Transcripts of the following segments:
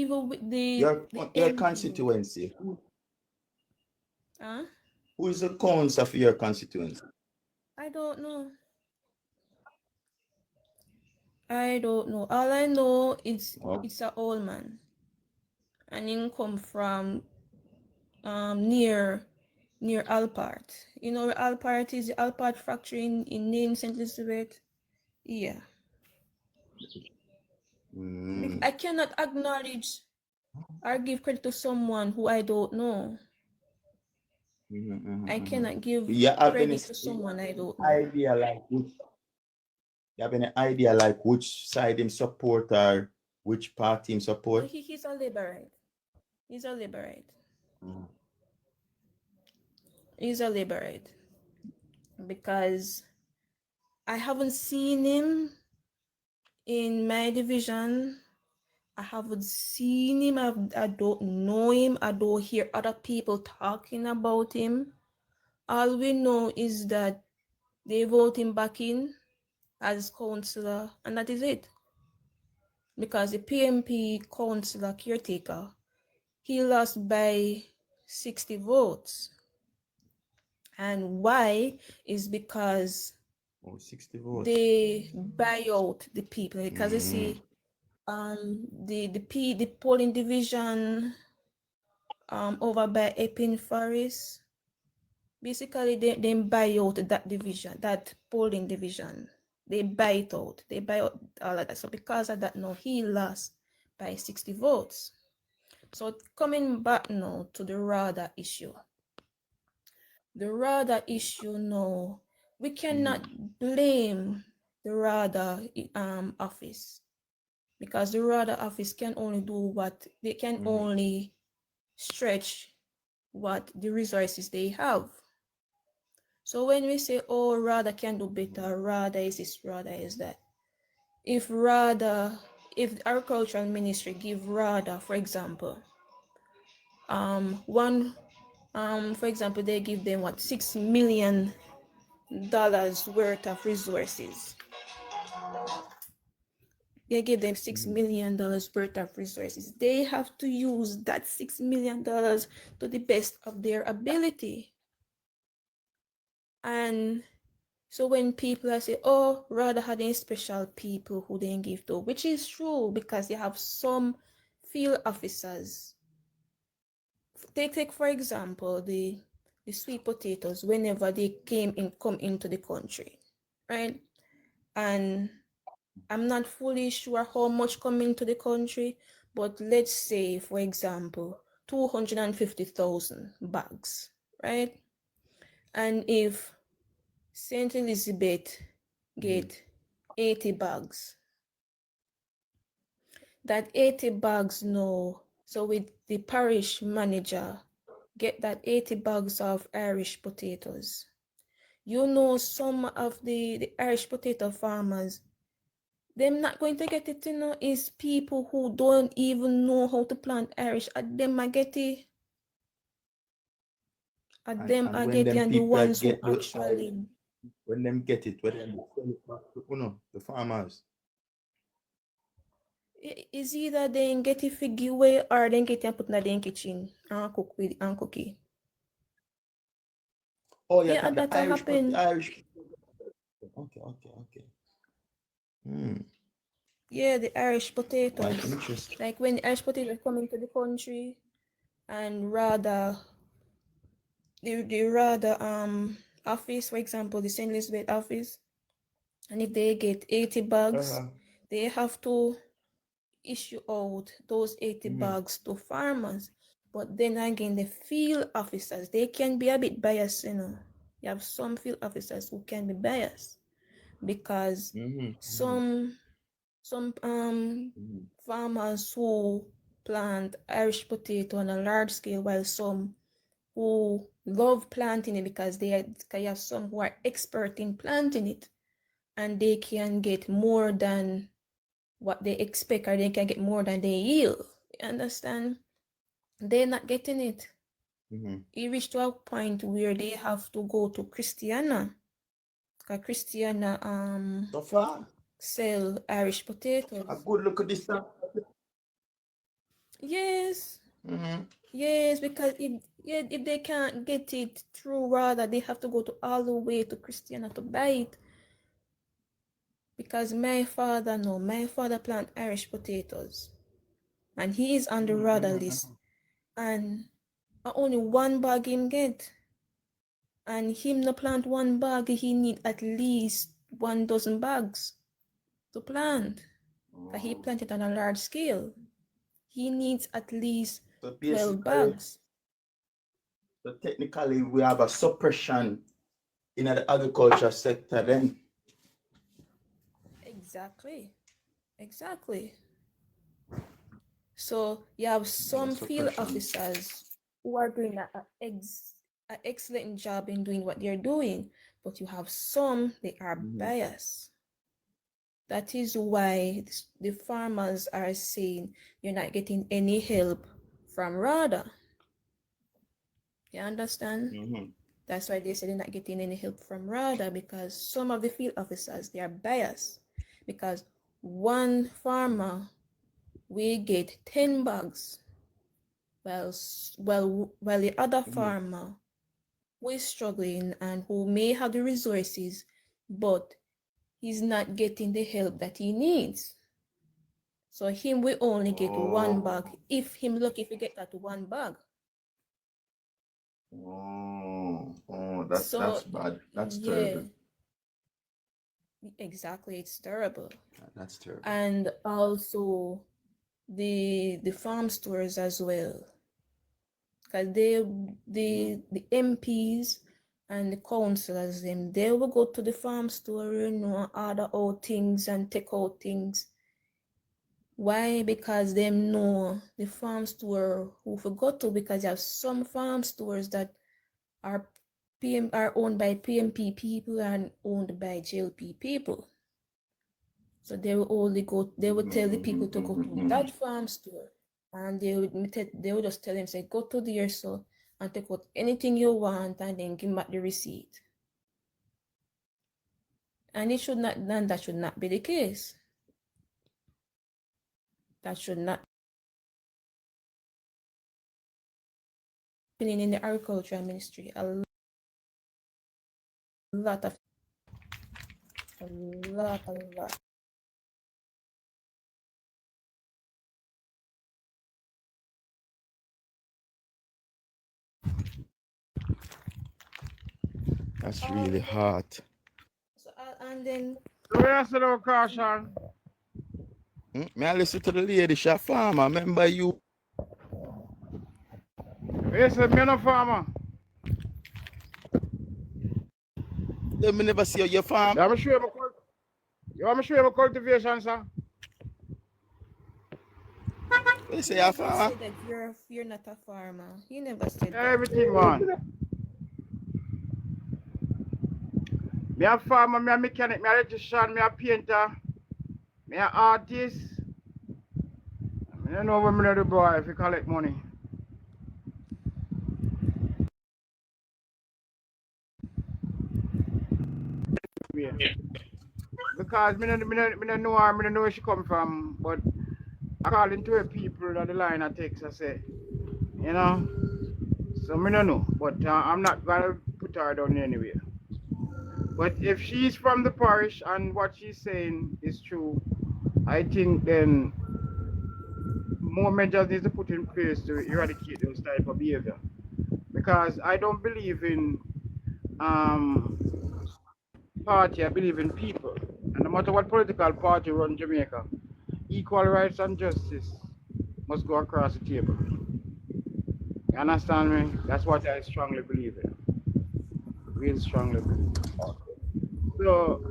even with Your the MP. constituency. Huh? Who is the council of your constituency? I don't know. I don't know. All I know is Oh. it's an old man, and he come from near Alpart. You know where Alpart is? The Alpart factory in name St. Elizabeth. Yeah. I cannot acknowledge or give credit to someone who I don't know. I cannot give You have any credit to someone I don't know. idea like which you have any idea like which side him support or which party him No, support? he's a liberate. He's a liberate. He's a liberate. Because I haven't seen him in my division. I haven't seen him. I don't know him. I don't hear other people talking about him. All we know is that they vote him back in as councillor, and that is it. Because the PMP councillor caretaker, he lost by 60 votes. And why is because 60 votes. they buy out the people. Because you see, the polling division over by Epping Forest, basically they buy out that division, that polling division. They buy it out. They buy out all of that. So because of that, no, he lost by 60 votes. So coming back now to the RADA issue. The RADA issue now, we cannot blame the RADA office, because the RADA office can only do what they can only stretch what the resources they have. So when we say, oh, RADA can do better, RADA is this, RADA is that. If the agricultural ministry give RADA, for example, for example, they give them what, $6 million worth of resources. They give them $6 million worth of resources. They have to use that $6 million to the best of their ability. And so when people say, oh, rather having special people who didn't give to, which is true, because you have some field officers. Take for example, the sweet potatoes, whenever they come into the country, right? And I'm not fully sure how much come into the country, but let's say, for example, 250,000 bags, right? And if St. Elizabeth get 80 bags, that 80 bags no, so with the parish manager, get that 80 bags of Irish potatoes. You know, some of the Irish potato farmers, them not going to get it, you know, is people who don't even know how to plant Irish. At them I get it. At them And I when get it, them and the people ones who get actually, when them get it, when them sell it back to the farmers. is either they get it for giveaway or they get it and put in their kitchen and cook with and cook it. Oh, you Yeah, talk the that happen. Irish. Okay. Yeah, the Irish Quite potatoes. interesting. Like when the Irish potatoes come into the country, and rather the office, for example, the St. Elizabeth office, and if they get 80 bags, they have to issue out those 80 bags to farmers. But then again, the field officers, they can be a bit biased, you know. You have some field officers who can be biased because some farmers who plant Irish potato on a large scale, while some who love planting it because they have some who are expert in planting it, and they can get more than what they expect, or they can get more than they yield. You understand? They're not getting it. It reached to a point where they have to go to Christiana, because Christiana So far, sell Irish potatoes. a good look at this stuff. Yes, Mm-hmm. yes, because if they can't get it through rather, they have to go to all the way to Christiana to buy it. Because my father plant Irish potatoes, and he is on the rather list, and only one bag him get, and him no plant one bag, he need at least 1 dozen bags to plant. Cause he planted on a large scale. He needs at least So 12 basically, bags. so technically, we have a suppression in the agriculture sector then. Exactly. Exactly. So you have The some field suppression. officers who are doing an excellent job in doing what they're doing, but you have some they are biased. That is why the farmers are saying you're not getting any help from RADA. You understand? Mm-hmm. That's why they say they're not getting any help from RADA, because some of the field officers they are biased. Because one farmer will get 10 bags, while the other Mm-hmm. farmer who is struggling and who may have the resources, but he's not getting the help that he needs. So him will only get one Oh, bag, if him lucky if he get that one bag. that's So bad. That's yeah, terrible. exactly, it's terrible. That's terrible. And also the farm stores as well, because Mm-hmm. the MPs and the councillors they will go to the farm store, order out things and take out things. Why? Because they know the farm store who forgot to, because you have some farm stores that are are owned by PMP people and owned by JLP people. So they will only go, they will tell the people to go to that farm store, and they would just tell them, say, go to there so and take out anything you want and then give back the receipt. And it should not, and that should not be the case. That should not be in the agricultural ministry. Lot of a lot. That's really Also, hard. so and then So where's the caution? Me I listen to the lady, she a farmer. Remember you? Where's the man of farmer? Let me never see your farm. You want me show you my cultivation, sir? They he say a never farmer. said that you're not a farmer. He never said that. Everything, man. Me a farmer, me a mechanic, me a electrician, me a painter, me a artist. I don't know what me do, boy, if you collect money. Yeah. Because me don't know her, me don't know where she come from, but according to her people on the line I text, I say, you know, so me don't know, but I'm not gonna put her down anywhere. But if she's from the parish and what she's saying is true, I think then more measures need to put in place to eradicate those type of behavior. Because I don't believe in um, party, I believe in people. And no matter what political party run Jamaica, equal rights and justice must go across the table. You understand me? That's what I strongly believe in. Real strongly believe. So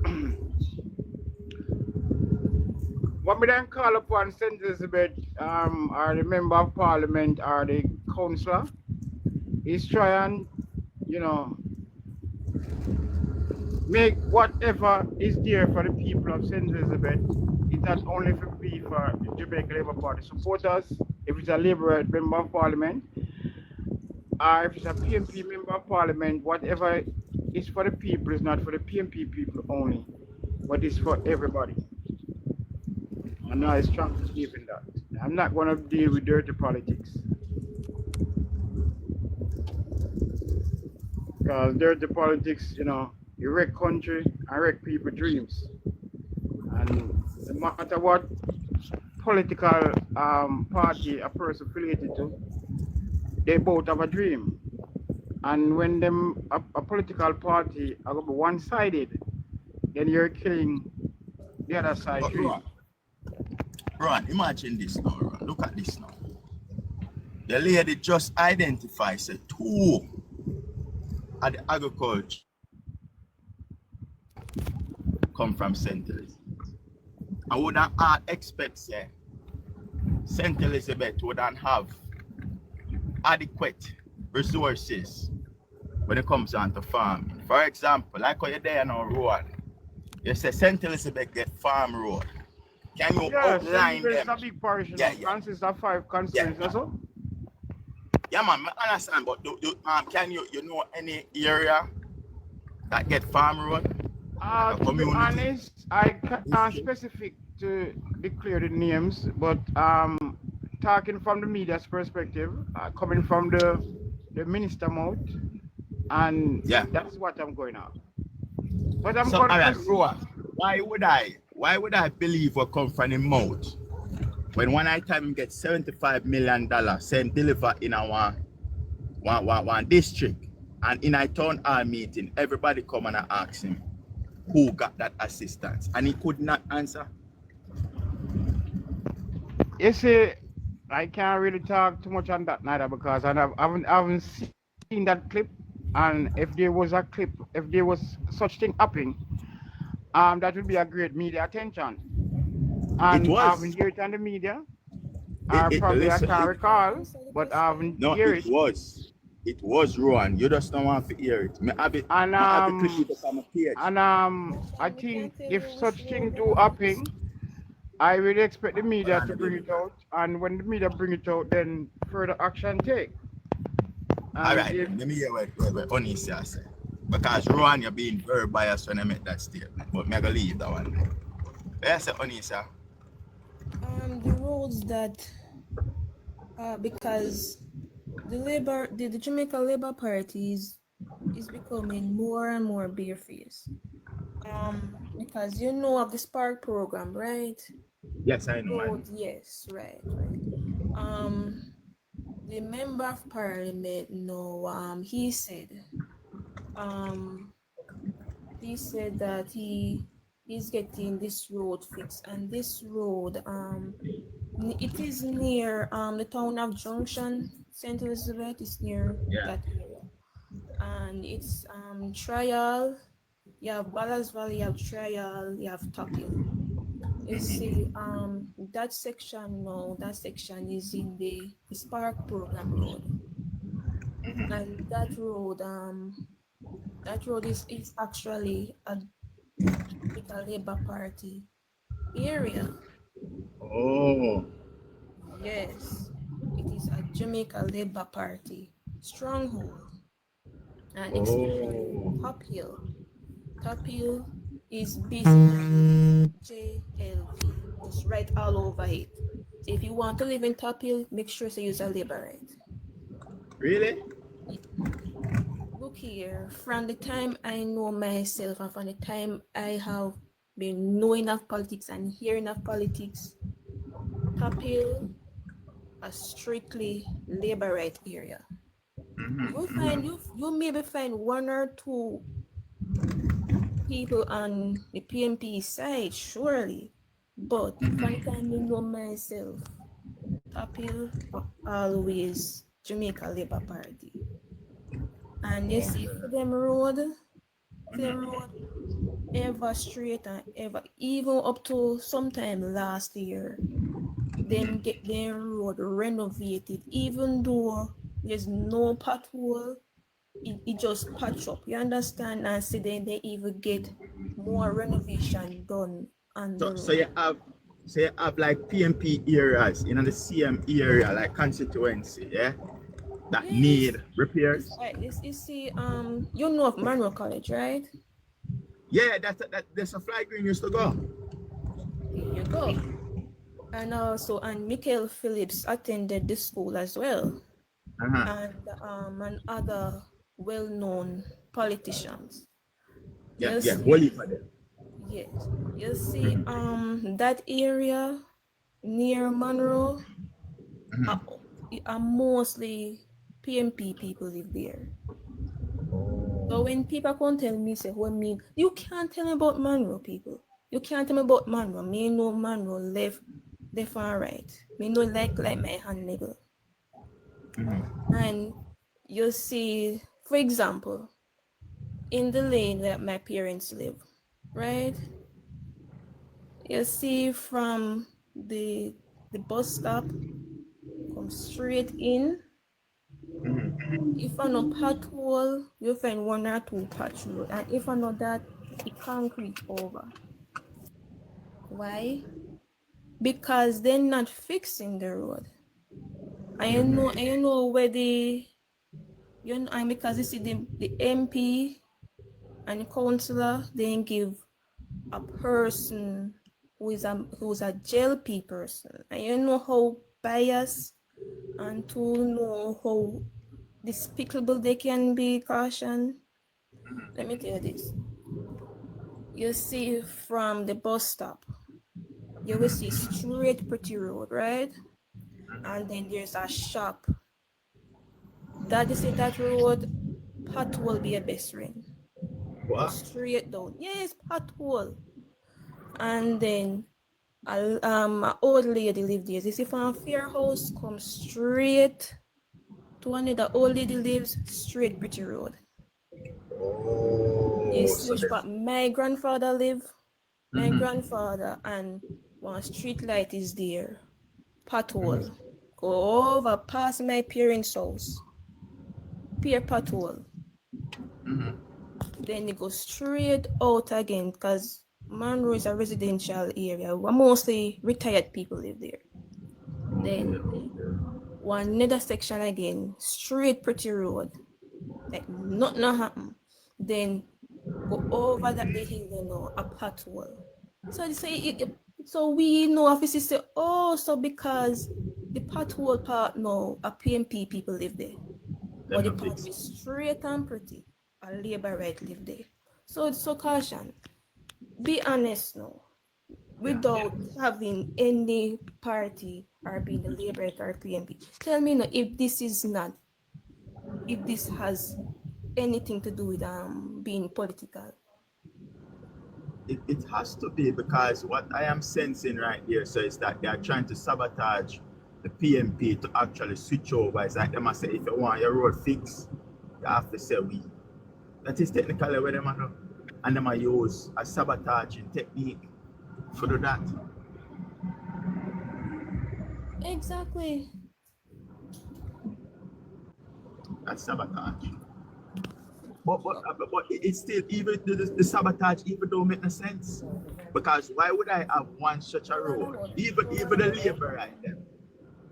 what we then call upon St. Elizabeth, or the member of parliament or the councillor, is try and, you know, make whatever is there for the people of St. Elizabeth. It's not only for be for the Jamaica Labour Party supporters, if it's a Labour member of parliament, or if it's a PMP member of parliament, whatever is for the people is not for the PMP people only, but it's for everybody. And I strongly believe in that. I'm not going to deal with dirty politics. Because dirty politics, you know, you wreck country and wreck people dreams. And no matter what political party a person affiliated to, they both have a dream. And when them a political party are going to be one-sided, then you're killing the other side But dream. Ron, imagine this now, Ron. Look at this now. The lady just identified, said two at the agriculture come from St. Elizabeth. I wouldn't expect, say, St. Elizabeth wouldn't have adequate resources when it comes down to farming. For example, like when you're there on a road, you say St. Elizabeth get farm road. Can you outline them? It's a big parish, consists of 5 constituencies, that's all? Yeah, man, I understand, but can you know any area that get farm road? To be honest, I can't specific to declare the names, but talking from the media's perspective, coming from the minister mouth, and that's what I'm going on. But I'm going to why would I believe what come from the mouth when one item get $75 million same deliver in our one district, and in a town hall meeting everybody come and ask him who got that assistance, and he could not answer. You see, I can't really talk too much on that neither, because I haven't seen that clip, and if there was a clip, if there was such thing happening, that would be a great media attention. And I haven't heard it on the media. I can't recall, but I haven't heard it. It was Rowan. You just don't want to hear it. I think if such thing do happen, I will expect the media to bring it out, and when the media bring it out, then further action take. All right, let me hear what Onisia said. Because Rowan, you're being very biased when I make that statement, but I'm going to leave that one. Yes, Onisia. The roads that, because the Jamaica Labour Party is becoming more and more barefaced. Because you know of the Spark program, right? Yes, I know. Roads, yes, right. The member of parliament, he said that he's getting this road fixed, and this road, it is near the town of Junction, St. Elizabeth is near that area, and it's Trial. You have Ballas Valley, you have Trial, you have Top Hill. You see, that section is in the Spark program road, and that road is actually a Labour Party area. Oh. Yes, it is a Jamaica Labour Party stronghold, and especially Top Hill. Top Hill is basically JLP. It's right all over it. So if you want to live in Top Hill, make sure to use a Labour right. Really? Look here, from the time I know myself and from the time I have been knowing of politics and hearing of politics, Top Hill, a strictly Labour right area. You maybe find 1 or 2 people on the PMP side, surely, but from the time you know myself, Top Hill always Jamaica Labour Party. And you see for them road ever straight and ever, even up to sometime last year, them get their road renovated, even though there's no pothole, it just patch up, you understand? And so then they even get more renovation done on the road. So you have like PMP areas in the same area, like constituency, that need repairs. You see, you know of Monroe College, right? Yeah, that's a fly green used to go. Here you go. and Michael Phillips attended the school as well, and other well-known politicians. Yeah, You yeah, see, holy for them. yes, you see, that area near Monroe are, are mostly PMP people live there. So when people come tell me, say, what mean, you can't tell me about Monroe people. You can't tell me about Monroe. Me know Monroe left and right. Me know like my hand nigga. And you see, for example, in the lane where my parents live, right? You see from the bus stop, come straight in. If I know pothole, you find one or two patch road. And if I know that, it concrete over. Why? Because they're not fixing the road. I know where and because you see the MP and the councillor, they give a person who's a JLP person. And you know how biased and to know how despicable they can be, caution. Let me tell you this. You see from the bus stop, you will see straight pretty road, right? And then there's a shop. That you see that road, pothole will be a best friend. Go What? straight down. Yes, pothole. And then a old lady live there. You see from Fair House, come straight to another old lady lives straight pretty road. You Oh, see so which part my grandfather live. My grandfather and one street light is there. Pothole. Go over past my parents' house. Pier pothole. Then you go straight out again because Monroe is a residential area. Mostly retired people live there. Then one another section again, straight pretty road. Like nothing happen. Then go over that the hill, you know, a pothole. So they say so we know officers say, oh, so because the pothole part now, a PMP people live there. But the part is straight and pretty. A labor right live there. So caution. Be honest now. Without having any party or being the labor right or PMP. Tell me now if this has anything to do with being political. It has to be, because what I am sensing right here, so is that they are trying to sabotage the PMP to actually switch over. It's like they must say, if you want your road fixed, you have to say we. That is technically what them are do. And them are use a sabotaging technique for do that. Exactly. That's sabotage. But it's still, even the sabotage even don't make no sense. Because why would I have one such a road? Even the labor right them,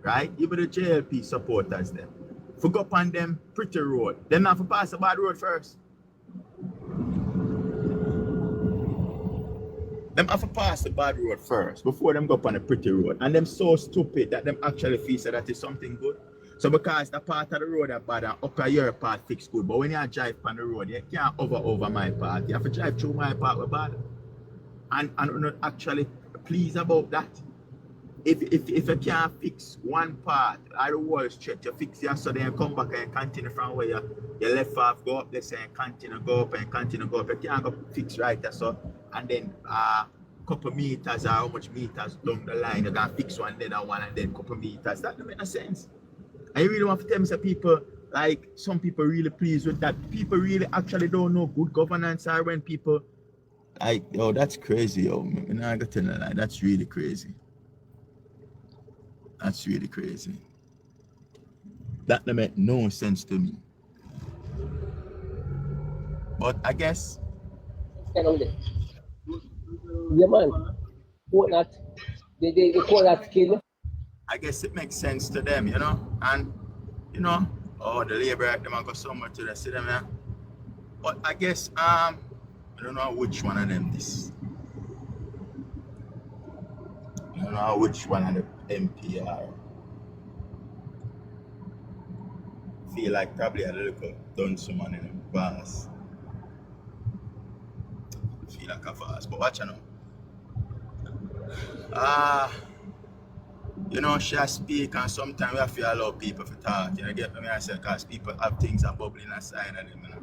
right? Even the JLP supporters them. For go up on them pretty road. Them have to pass the bad road first. Them have to pass the bad road first before them go up on the pretty road. And them so stupid that them actually feel so that is something good. So because the part of the road are bad and upper your part fix good, but when you drive on the road, you can't over my part. You have to drive through my part with bad. And not actually pleased about that. If you can't fix one part of the wall stretch, you fix it so then you come back and continue from where you left off, go up there and continue go up and continue go up. You can't go fix right there, so and then couple meters or how much meters down the line, you can fix one, then one, and then couple meters. That don't make no sense. I really want to tell me some people, like some people really pleased with that. People really actually don't know good governance are when people like, yo, that's crazy, yo. I'm not gonna tell you that. That's really crazy. That's really crazy. That don't make no sense to me. But I guess Yeah, man. Quote that. They call that skill. I guess it makes sense to them, you know? And oh, the labor them I go somewhere to the see them, yeah. But I guess I don't know which one of them this. I don't don't know which one of the MPR. Feel like probably a little done someone in the past. Feel like a fast, but watch out now. You know, she speak and sometimes we have to allow people to talk. You know, get me I say, because people have things that bubbling aside of them, you know.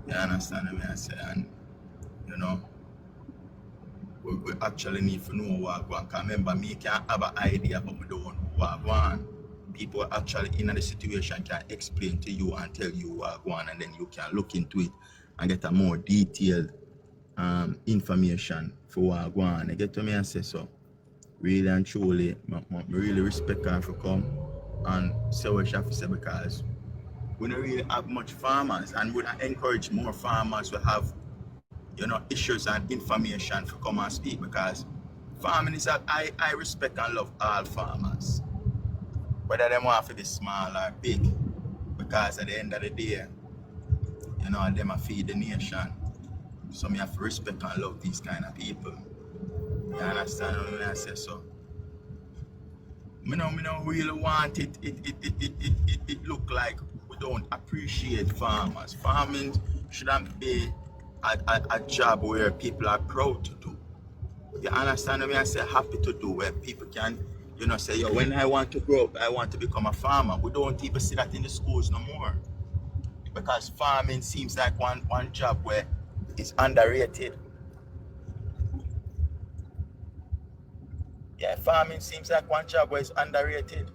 You understand what I say? And, you know, we actually need to know what going on. Because remember, me can have an idea, but we don't know what going on. People actually in the situation can explain to you and tell you what going on, and then you can look into it and get a more detailed information for what going on. You get to me and say so. Really and truly, I really respect her for come and say what she have to say, because we don't really have much farmers, and we encourage more farmers to have, you know, issues and information for come and speak, because farming is I respect and love all farmers, whether they want to be small or big, because at the end of the day, you know, them feed the nation. So me have to respect and love these kind of people. You understand what I say? So me no really want it look like we don't appreciate farmers. Farming shouldn't be a job where people are proud to do. You understand what I say? Happy to do, where people can, you know, say, yo, when I want to grow up, I want to become a farmer. We don't even see that in the schools no more, because farming seems like one job where it's underrated. Yeah, farming seems like one job where it's underrated.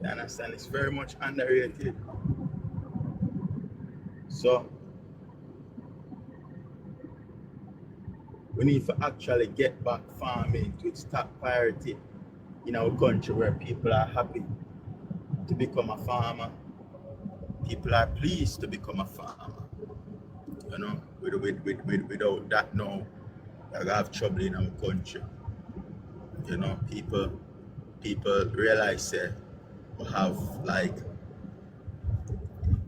You understand? It's very much underrated. So we need to actually get back farming to its top priority in our country, where people are happy to become a farmer. People are pleased to become a farmer. You know, without that now, we have trouble in our country. You know, people realize that we have, like,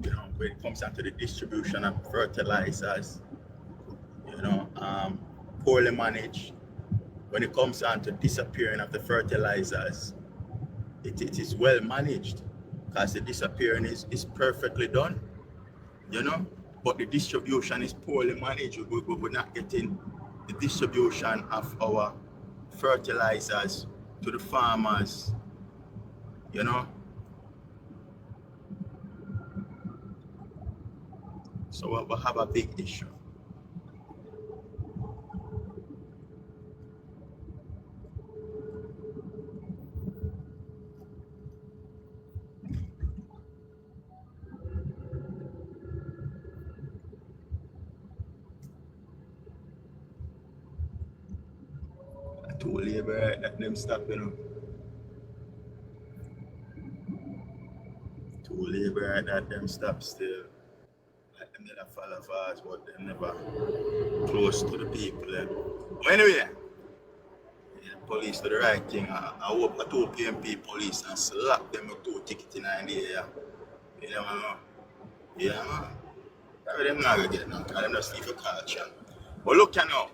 you know, when it comes down to the distribution of fertilizers, you know, poorly managed. When it comes down to disappearing of the fertilizers, it is well managed, because the disappearing is perfectly done, you know, but the distribution is poorly managed. We're not getting the distribution of our fertilizers to the farmers, you know. So we have a big issue. Too labor that them stop, you know. Too labor that them stop still. Like them never follow fast, but they never close to the people. But anyway, the police do the right thing. I hope the 2 PMP police and slap them with 2 tickets in the air. You know, man. Yeah, man. Probably them not gonna get now, because them just leave a culture. But look, you know,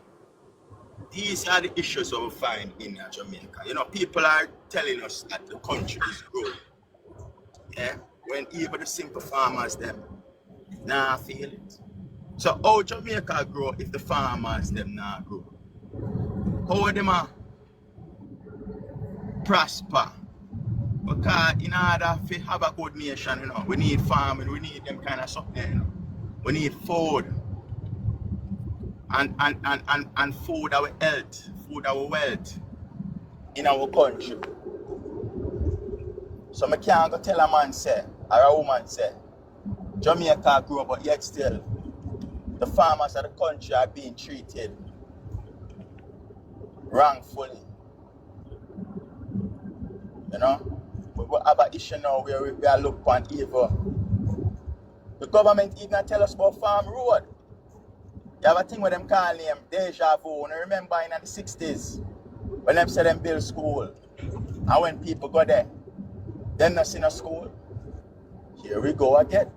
these are the issues that we find in Jamaica. You know, people are telling us that the country is growing. Yeah? When even the simple farmers, them, nah feel it. So how Jamaica grow if the farmers, them, nah grow? How them prosper? Because in order to have a good nation, you know, we need farming, we need them kind of something, you know. We need food. And food our health, food our wealth in our country. So I can't go tell a man say, or a woman say, Jamaica grow, but yet still the farmers of the country are being treated wrongfully. You know? We have an issue now where we are looking upon evil. The government even tell us about farm road. You have a thing with them call name deja vu. And remember in the 60s when them said them build school And when people go there, they're not in a school. Here we go again.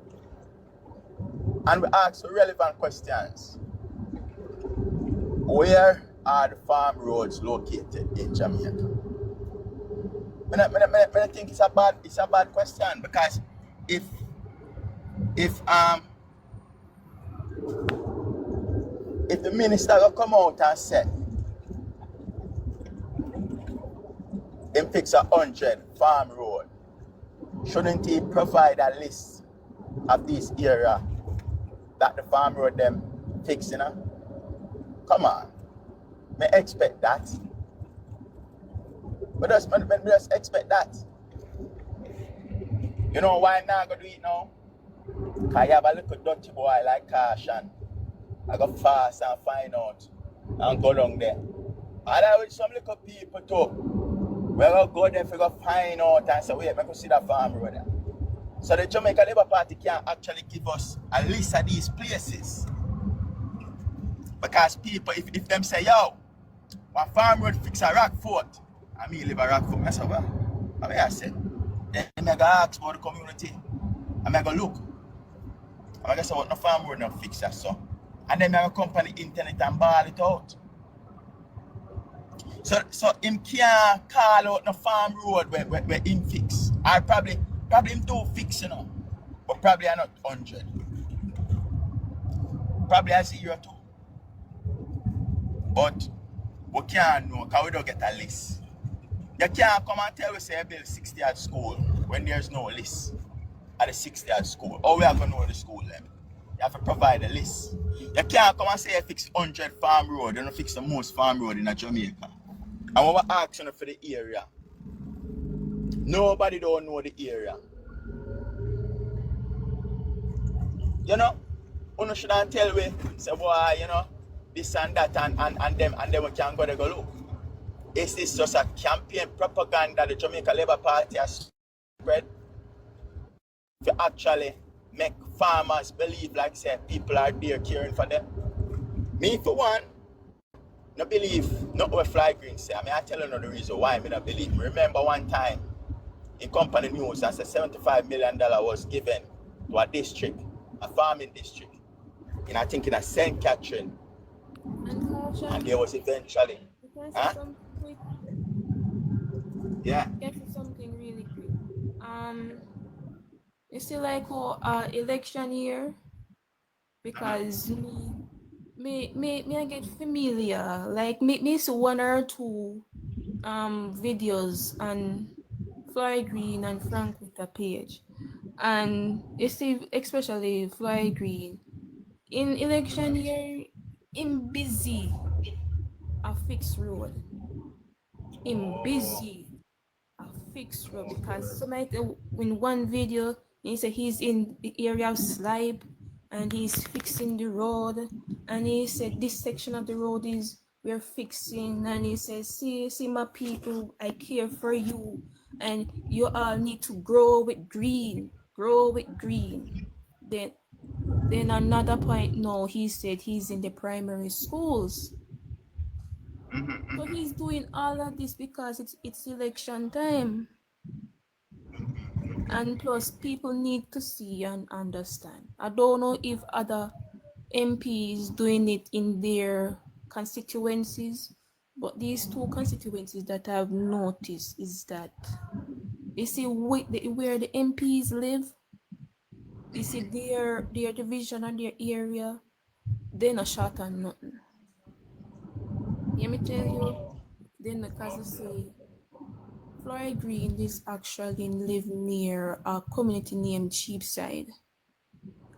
And we ask relevant questions. Where are the farm roads located in Jamaica? I think it's a bad question, because if the minister will come out and say him fix 100 farm road, shouldn't he provide a list of these area that the farm road them fixing? Come on, me expect that. But just expect that. You know why I'm not gonna do it now? Cause you have a little dirty boy like Caution. I go fast and find out and go down there. And I with some little people too. We go there for go find out and say, wait, I go see that farm road there. So the Jamaica Labour Party can actually give us a list of these places. Because people, if them say, yo, one farm road fix a rock fort, and me live a rock fort, I say, well, I said, then I go ask about the community, and I go look. And I go say, what no farm road no fix that, so. And then I go come on the internet and ball it out. So him can't call out no farm road where him fix. Or probably him do fix, you know. But probably not 100. Probably a 0 too. But we can't know because we don't get a list. You can't come and tell we say you build 60 at school when there's no list at the 60 at school. How we are going to know the school then? You have to provide a list. You can't come and say you fix 100 farm road, you don't fix the most farm road in Jamaica. And we were asking for the area. Nobody don't know the area. You know, you shouldn't tell me, say, boy, you know, this and that and them we can go look. Is this just a campaign propaganda the Jamaica Labour Party has spread to actually make farmers believe like say people are there caring for them? Me for one, no believe not what Fly Green say. I tell you the reason why I not believe. Remember one time in company news that said $75 million was given to a district, a farming district, and I think in a St. Catherine. And there was eventually. Huh? Yeah. Get to something really quick. You see like election year, because me I get familiar. Like me see 1 or 2 videos on Fly Green and Frank with a page. And you see especially Fly Green in election year, him busy a fixed road. Him busy a fixed road because somebody in one video he said he's in the area of Slipe and he's fixing the road, and he said this section of the road is we're fixing, and he says see my people, I care for you and you all need to grow with green. Then another point, no, he said he's in the primary schools. So he's doing all of this because it's election time. And plus, people need to see and understand. I don't know if other MPs doing it in their constituencies, but these 2 constituencies that I've noticed is that you see where the MPs live, you see their division and their area, they're not short on nothing. Let me tell you, then because I say Flora Green is actually live near a community named Cheapside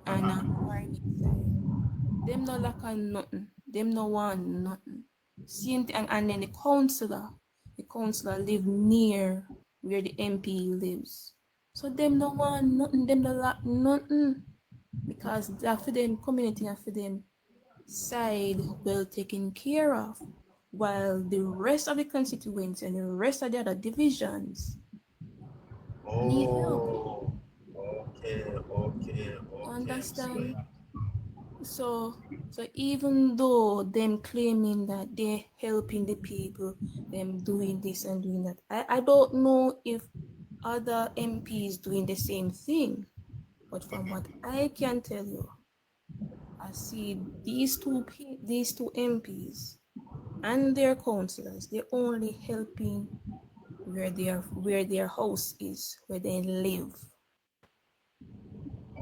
and a private side. Them no lack on nothing. Them no want nothing. Same thing, and then the councillor live near where the MP lives. So them no want nothing, them no lack nothing. Because that for them community and for them side well taken care of. While the rest of the constituents and the rest of the other divisions need help. Okay. Understand? So even though them claiming that they're helping the people, them doing this and doing that, I don't know if other MPs doing the same thing. But from what I can tell you, I see these two MPs and their councillors, they're only helping where their house is, where they live.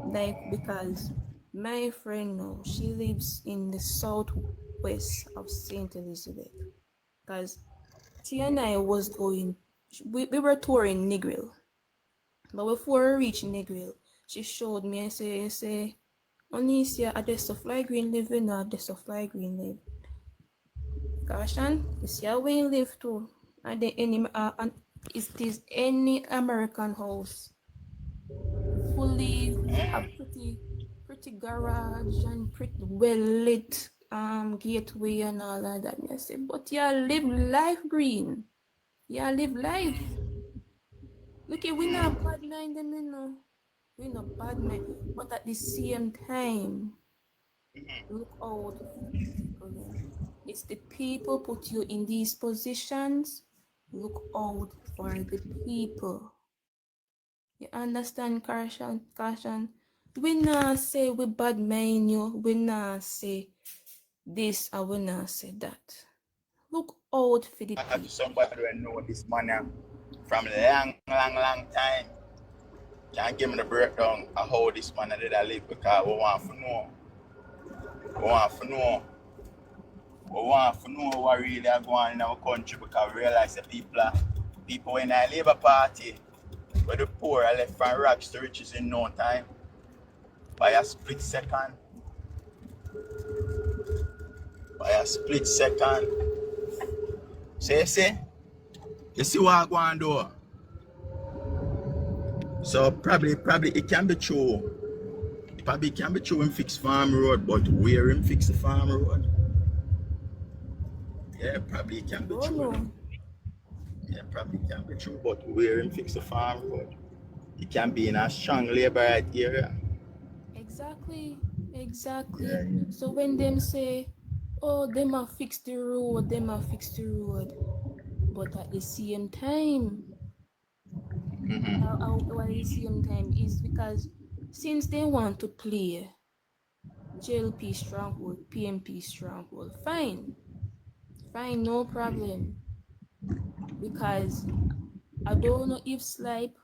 Like, because my friend now, she lives in the southwest of St. Elizabeth. Because she and I was going, we were touring Negril. But before we reached Negril, she showed me and say, Onisia, I just a fly green living, or just a fly green live. Caution, you see how we live too. Are there any, is this any American house fully have pretty garage and pretty well lit gateway and all of that? I say, but you live life green. You live life. Look, we not bad mind them, you know. We not bad mind, but at the same time, look out for the people then. It's the people put you in these positions. Look out for the people. You understand, Caution? We not say we bad mind you. We not say this or we not say that. Look out for the people. Somebody will know this man from long time. Can give me the breakdown of how this man did I live, because we want to know. We want to know what really is going on in our country, because we realize that people in the Labour Party, where the poor are left from rags to riches in no time, by a split second. So you see what I'm going to do? So probably it can be true. Probably it can be true in fix farm road, but where him fix the farm road? Yeah, probably it can be true. Yeah, probably it can be true, but where him fix the farm road? It can be in a strong labor right area. Exactly. Yeah. So when them say, oh, them a fix the road, but at the same time, at the same time is because since they want to play JLP stronghold, PMP stronghold, fine, no problem. Because I don't know if Slipe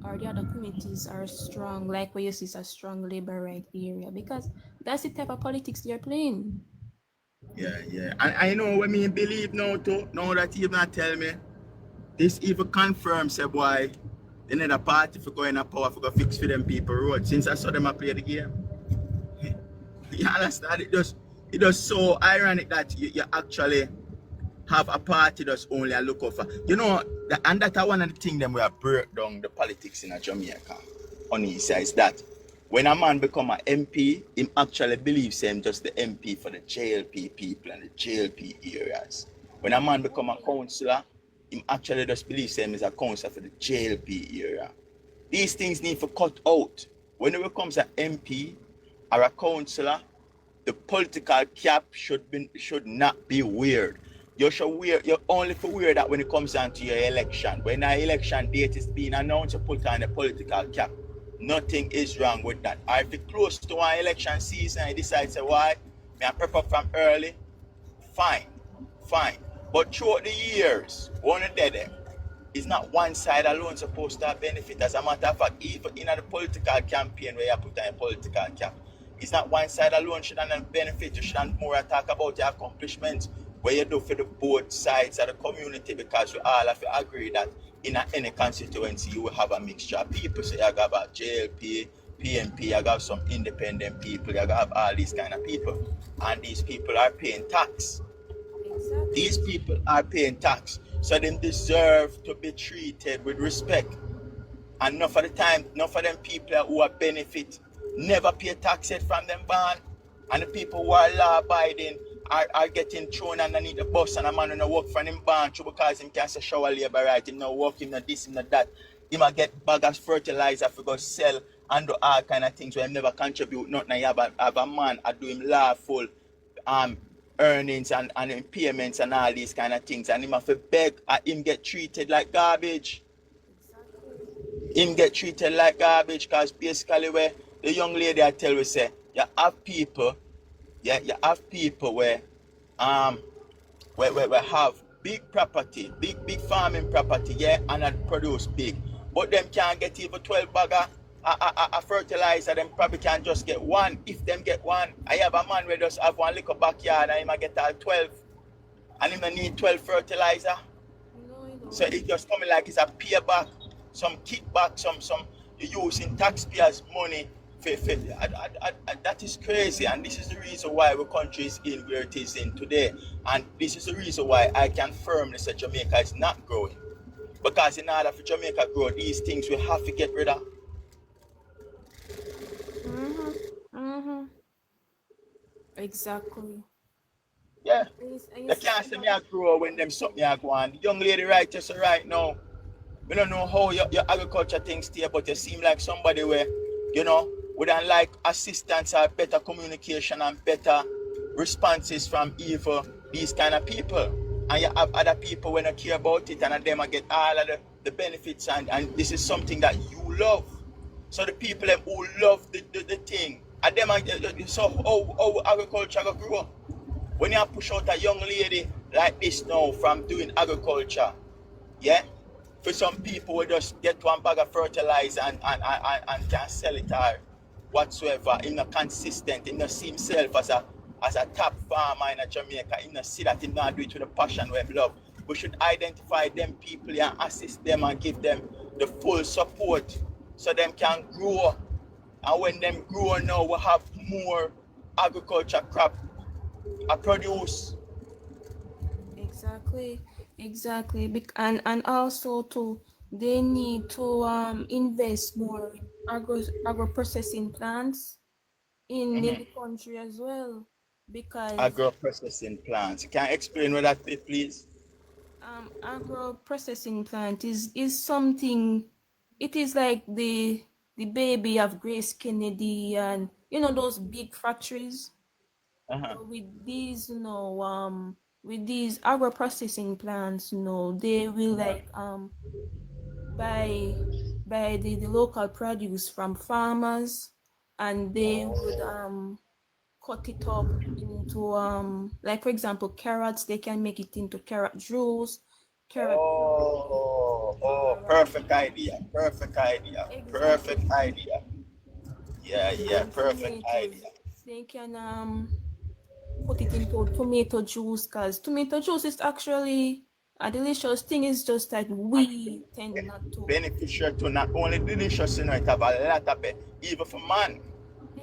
or the other communities are strong, like where you see a strong labor right area, because that's the type of politics they're playing. Yeah. And I know when me believe now too, now that you not tell me, this even confirms, say boy, they need a party for going to power for go fix for them people road. Since I saw them play the game. You understand? It just so ironic that you actually have a party that's only a look over. You know, and that's one of the things them we have break down the politics in Jamaica on his side is that when a man become an MP, him actually believes him just the MP for the JLP people and the JLP areas. When a man become a councillor, him actually just believes him is a councillor for the JLP area. These things need to cut out. When it becomes an MP or a councillor, the political cap should not be weird. You only for wear that when it comes down to your election. When an election date is being announced, you put on a political cap. Nothing is wrong with that. Or if it's close to one election season, you decide to say, why? May I prep up from early? Fine. But throughout the years, one of them is not one side alone supposed to benefit. As a matter of fact, even in the political campaign where you put on a political cap, it's not one side alone should not benefit. You should more talk about your accomplishments, where you do for the both sides of the community, because we all have to agree that in any constituency you will have a mixture of people. So you have about JLP, PMP, you have some independent people, you have all these kind of people. And these people are paying tax. Exactly. These people are paying tax. So they deserve to be treated with respect. And enough of them people who are benefit never pay taxes from them ban. And the people who are law abiding are getting thrown underneath the bus, and a man who work for him ban because him can't say shower labor right, him no work, him no this, him no that. He might get bag of fertilizer for go sell and do all kind of things where him never contribute nothing. And you have a man I do him lawful earnings and him payments and all these kind of things, and him have to beg and him get treated like garbage. Exactly. Him get treated like garbage because basically where the young lady I tell we say you have people, yeah, you have people where we have big property, big farming property, yeah, and that produce big. But them can't get even 12 bag of fertilizer, them probably can just get one. If them get one, I have a man where just have one little backyard and he might get all 12. And he might need 12 fertilizer. No. So it just coming like it's a payback, some kickback, some you using taxpayers' money. That is crazy, and this is the reason why our country is in where it is in today. And this is the reason why I can firmly say Jamaica is not growing. Because in order for Jamaica to grow, these things we have to get rid of. Exactly. Yeah. And You can't say me I grow when them something I go on. The young lady right just right now. We don't know how your agriculture things stay, but you seem like somebody where, we don't like assistance or better communication and better responses from either these kind of people. And you have other people when I care about it and them I get all of the benefits and this is something that you love. So the people who love the thing, and them so how agriculture will grow. When you push out a young lady like this now from doing agriculture, yeah, for some people will just get one bag of fertilizer and can sell it or whatsoever. He's not consistent. He not see himself as a top farmer in Jamaica. He not see that he not do it with a passion we love. We should identify them people and assist them and give them the full support so them can grow. And when them grow now, we have more agriculture crop produce. Exactly. And also too, they need to invest more in agro processing plants in the country as well, because Agro processing plants. Can you explain what that is, please? agro processing plant is something. It is like the baby of Grace Kennedy, and those big factories. Uh-huh. So with these agro processing plants, they will like buy the local produce from farmers, and they would cut it up into like, for example, carrots. They can make it into carrot juice, carrot Perfect idea. Perfect idea. exactly. Perfect idea. Yeah, And perfect tomatoes, idea. they can put it into tomato juice, because tomato juice is actually a delicious thing. It's just that we tend not to. Beneficial to not only delicious, it have a lot of it, even for man,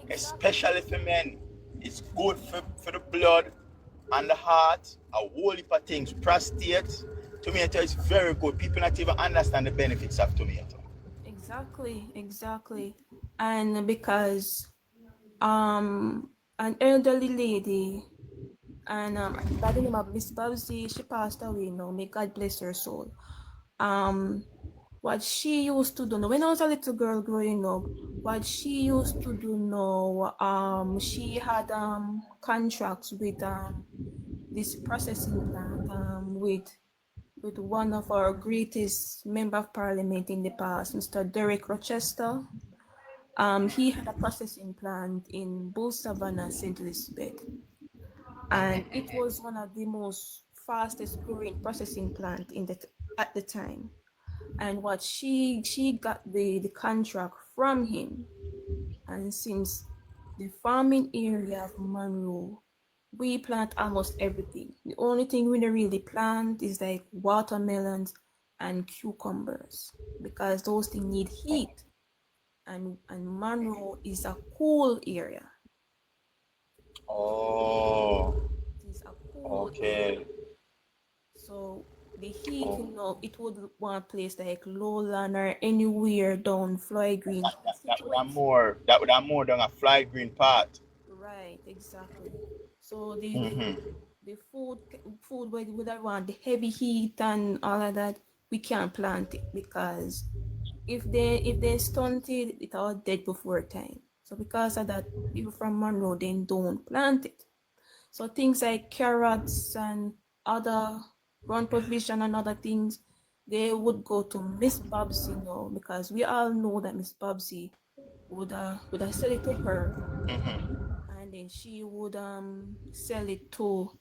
Exactly. especially for men. It's good for the blood and the heart, a whole heap of things. Prostate, tomato is very good. People not even understand the benefits of tomato. Exactly. And because an elderly lady, and by the name of Miss Babsy, she passed away now. May God bless her soul. Um, what she used to do now, when I was a little girl growing up, what she used to do now, she had contracts with this processing plant with one of our greatest member of parliament in the past, Mr. Derek Rochester. He had a processing plant in Bull Savannah, St. Elizabeth, and it was one of the most fastest growing processing plant at the time. And what she got the contract from him, and since the farming area of Monroe, we plant almost everything. The only thing we don't really plant is like watermelons and cucumbers, because those things need heat, and Monroe is a cool area. Oh, It is a cool area. okay. So the heat, Oh, it would one place like Lowland or anywhere down Floyd Green constituency. that would have more than a fly green part. Right, exactly. So Mm-hmm. the food where we would want the heavy heat and all of that, we can't plant it because if they stunted, it all dead before time. So because of that, people from Monroe then don't plant it. So things like carrots and other ground provision and other things, they would go to Miss Babsy now, because we all know that Miss Babsy would sell it to her, and then she would sell it to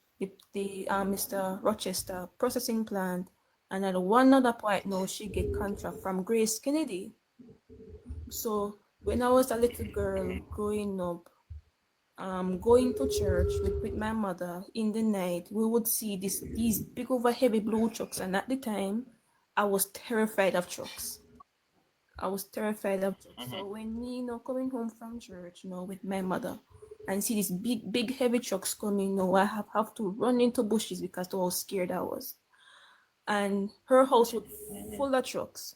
the Mr. Rochester processing plant, and at one other point now she get contract from Grace Kennedy. So when I was a little girl growing up, going to church with my mother in the night, we would see these big over heavy blue trucks, and at the time I was terrified of trucks. I was terrified of trucks. So when me, coming home from church, with my mother, and see these big heavy trucks coming, I have to run into bushes because of how scared I was. And her house was full of trucks.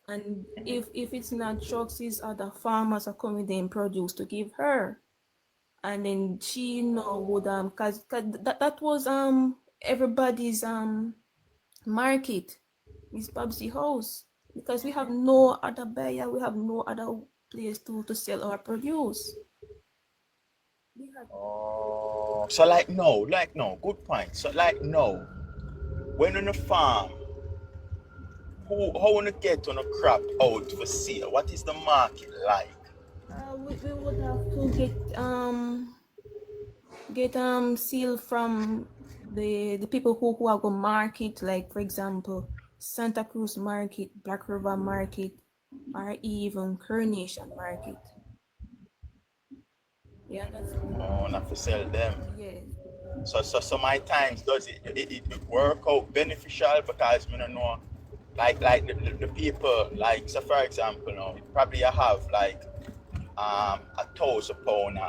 And if it's not trucks, it's other farmers are coming in produce to give her. And then she would cause that was everybody's market, Miss Babsy house, because we have no other buyer, we have no other place to sell our produce. Oh, so like no, good point. So like no, when on a farm, how wanna get on a crop out for sale? What is the market like? We would have to get seal from the people who are going market, like for example Santa Cruz Market, Black River Market, or even Coronation Market. Yeah, that's Oh, not for sell them. yeah. So my times does it work out beneficial because I don't know like the people like so for example probably I have like 1,000 pound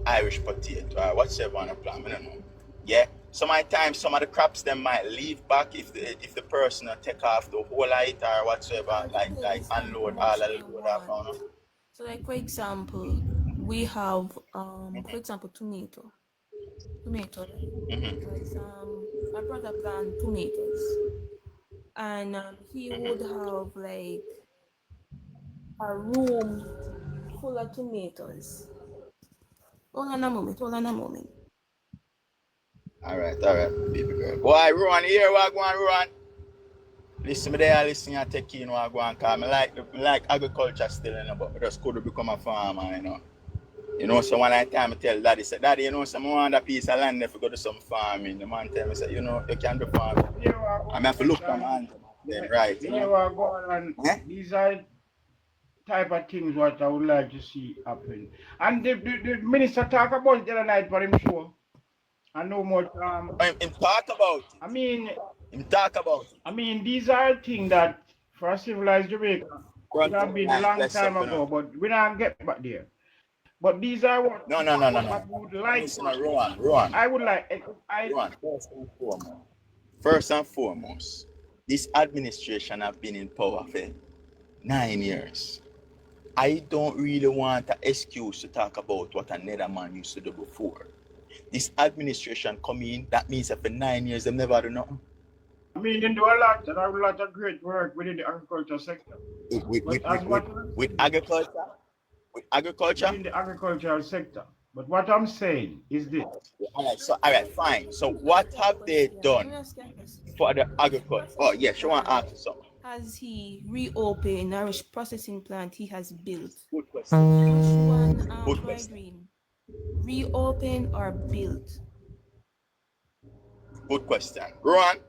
Irish potato or whatever on a plant. I don't know. Yeah. So my time some of the crops them might leave back if the person take off the whole light or whatsoever, like unload all of the load off. No? So like for example, we have for example tomato, because my brother plant tomatoes, and he would have like a room full of tomatoes. Hold on a moment. All right, baby girl. Boy, Rowan here, what go on, Rowan? Listen me there, listen and take in what go on, cause I like agriculture still, but I just could become a farmer, so one time I tell daddy, say, daddy, some want a piece of land if you go to some farming. The man tell me, say, you can do farming. I have to look for man. Then right. You know what going on? These are type of things what I would like to see happen. And the minister talk about it the other night for him show. I know much Him talk about it. I mean Him talk about it. I mean these are things that for a civilized Jamaica would have been a long time ago, but we don't get back there. But these are what No. what we would like. Listen, Rowan. I would like Rowan, first and foremost, this administration have been in power for 9 years. I don't really want an excuse to talk about what another man used to do before. This administration come in, that means that for 9 years they never do nothing. I mean, they do a lot of great work within the agriculture sector. With agriculture? With agriculture? In the agricultural sector. But what I'm saying is this. All right, fine. So what have they done for the agriculture? Oh, yeah, she want to ask you something. Has he reopened Irish processing plant he has built? Good question. Which one, Good question. Green? Reopen or built? Good question. Rowan,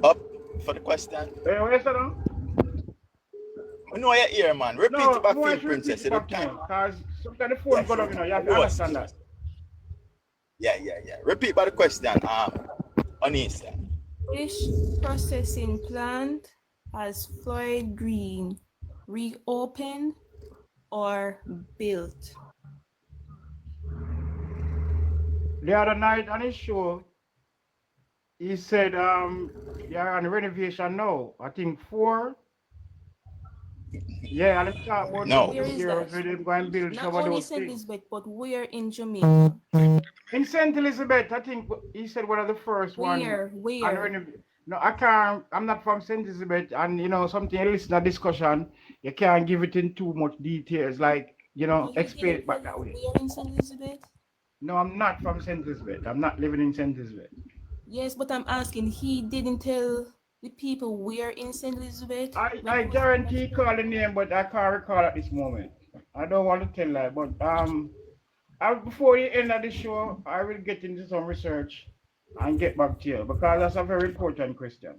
up for the question. Hey, where's that now? I know you're here, man. Repeat it back for you, princess. Because sometimes the phone go down, you have to understand that. Yeah. Repeat by the question, Anissa. Which processing plant has Floyd Green reopened or built? The other night on his show, he said they are on renovation now. I think 4. Yeah, let's talk about years where they go and build some of those things. But where in Jamaica? In St. Elizabeth, I think he said one of the first ones. Where? No, I can't. I'm not from St. Elizabeth, and you know something. You listen to discussion, you can't give it in too much details, like He explain didn't it tell back you that way. where in St. Elizabeth? No, I'm not from St. Elizabeth. I'm not living in St. Elizabeth. Yes, but I'm asking, he didn't tell the people where in St. Elizabeth when I he was in that guarantee store? call the name, but I can't recall at this moment. I don't want to tell that, but before the end of the show, I will get into some research and get back to you because that's a very important question.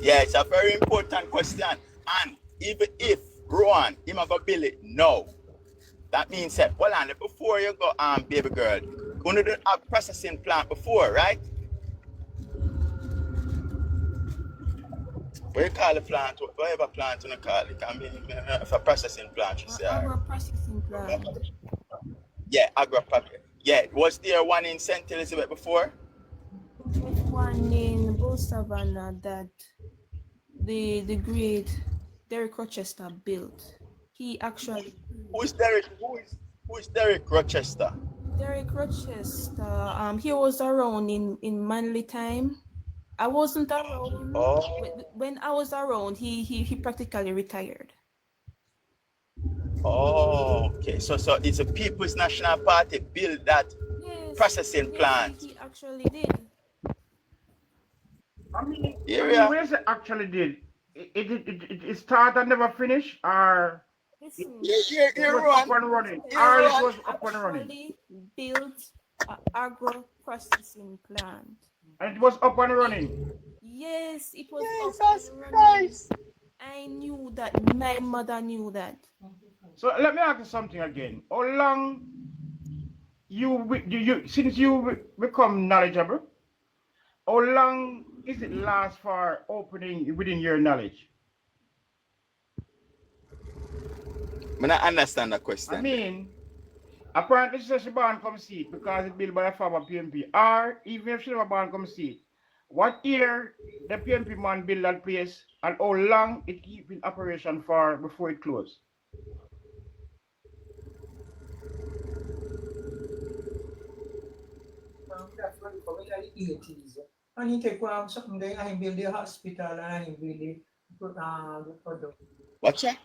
Yeah, it's a very important question. And even if Rowan, him a go build it now, that means that, hold on, before you go baby girl, you do a processing plant before, right? What you call the plant? Whatever plant you call it, can be a processing plant, you say. Agro processing plant. Yeah, agro packet. Yeah, was there one in St. Elizabeth before? There's one in Bull Savannah that the great Derek Rochester built. He actually Who's Derek? Who is Derek Rochester? Derek Rochester, he was around in Manly time. I wasn't around. Oh, When I was around, he practically retired. oh, okay. So it's a People's National Party built that Yes, processing yes, plant. he actually did. Where is it actually did? It start and never finish, or Listen, it was up Run. and running, Yeah, or it Run. was up and running, actually built an agro processing plant. and it was up and running. Yes, it was up Jesus and running. Christ. I knew that. My mother knew that. So let me ask you something again. How long you since you become knowledgeable? How long is it last for opening within your knowledge? I don't understand the question. I mean, apparently she says she born come see it because it's built by a farmer PMP. Or even if she never born come see it, what year the PMP man build that place and how long it keep in operation for before it close? That's what we call it, like the 80s. And he take something there and he build the hospital and he build the product. Watch that.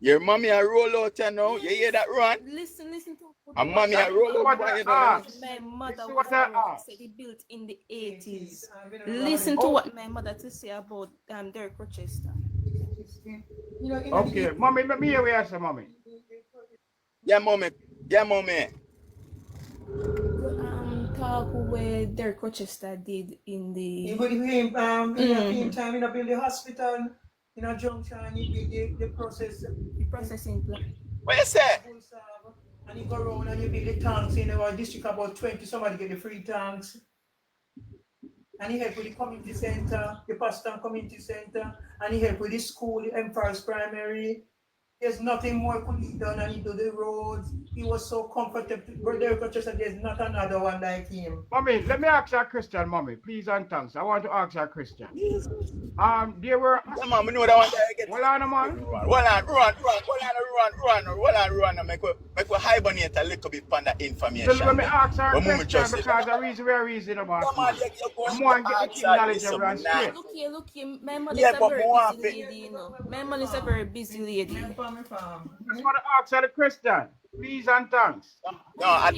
Your mommy a roll out there now. You hear that, Run? Listen to And mommy a roll What out I there now. asked. my mother This is was what I around. asked. Said he built in the 80s. Listen Listen to what my mother to say about Derek Rochester. You know, Okay, mommy, let me hear what you say, mommy. Yeah, mommy. Yeah, mommy. Talk where Derek Rochester did in the But him, in time, you know, build the hospital, you know, junction, you build the processing plant. What you say? and you go around and you build the tanks in our district, about 20, somebody get the free tanks. And he helped with the community center, the Paston Community Center, and he helped with the school, the Empire's Primary. There's nothing more could be done, and he do the roads. He was so comfortable. Brother Rochester, there's not another one like him. Mommy, let me ask you a question, mommy. Please and thanks. I want to ask you a question. There were. Yeah, mom, I know that one there again. Hold on, man. Run. Make we hibernate a little bit on that information. So let me ask her a But move question just because the reason we're reason about Come on, it. you're going I'm going to to get ask the her knowledge this, around man. straight. Look here. My mother's Yeah, a but very more busy of it. lady, you know. My mother is a very busy lady. I just want to ask her the question. Please and thanks. No, I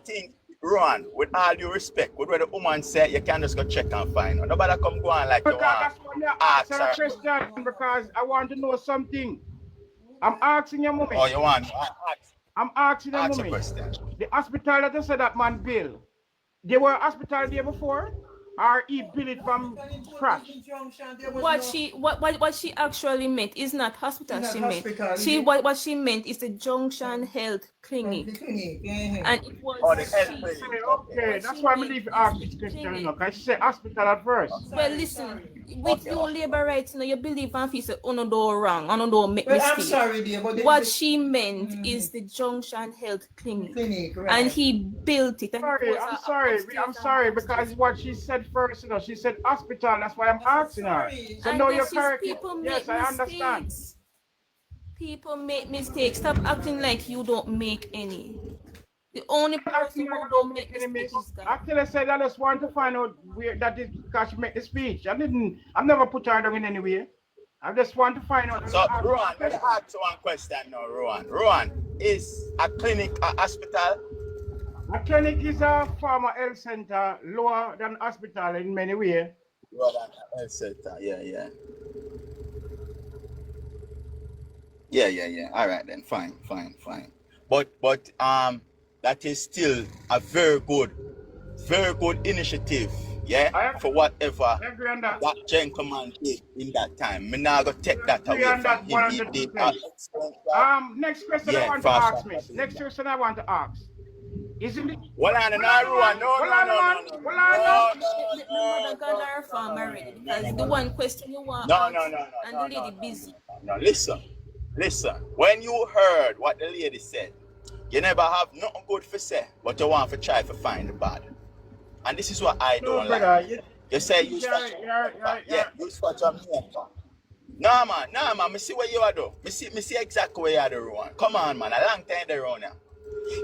think, Ron, with all due respect, with what the woman said, you can just go check and find out. Nobody come go on like you Because want. that's why I ask her a question because I want to know something. I'm asking your mommy. Oh, you want? I'm asking your Ask a mommy. question. The hospital that you said that man built, there were hospital there before? Or he built it from scratch? What she actually meant is not hospital. Not She hospital, meant is she it? what she meant is the Junction Health Clinic, and it was Oh, the health clinic. Okay, that's why I believe you asked this question, you know, because she said hospital at first. Well, listen, with Okay. your labor rights, you know, you believe and feel say, oh no, do wrong, oh no, do make Well, I'm mistake. sorry, dear, but What she meant is the Junction Health Clinic, right. and he built it. And it was I'm a sorry upstairs because and downstairs. what she said first, you know, she said hospital, that's why I'm asking her. sorry. So And know this your is character. people Yes, make I understand. mistakes. People make mistakes. Stop acting like you don't make any. The only person Actually, I who don't don't make make any mistakes miss. is God. Actually, I said I just want to find out where that is because she make the speech. I've never put her down in any way. I just want to find out. So, Rowan, let me ask you one question now, Rowan. Rowan, is a clinic a hospital? A clinic is a former health center, lower than hospital in many ways. Lower than a health center, yeah. Yeah. All right then, fine. But that is still a very good initiative, yeah, for whatever I agree on that. that gentleman did in that time. Me not gonna take that Agree away on from that him. He did an 100%. excellent job. Next question I Yeah, want to far ask, from miss. doing Next that. question I want to ask. Isn't it? Well, no, Rowan, no. The mother gonna her farm already because the one question you want No. ask and the lady busy. No. Listen. When you heard what the lady said, you never have nothing good for say, but you want to try to find the bad. And this is what I No, don't brother. like. You say you such you such a Jamaica. No man, me see what you are do. Me see exactly where you are the Rowan. Come on, man, a long time there around now.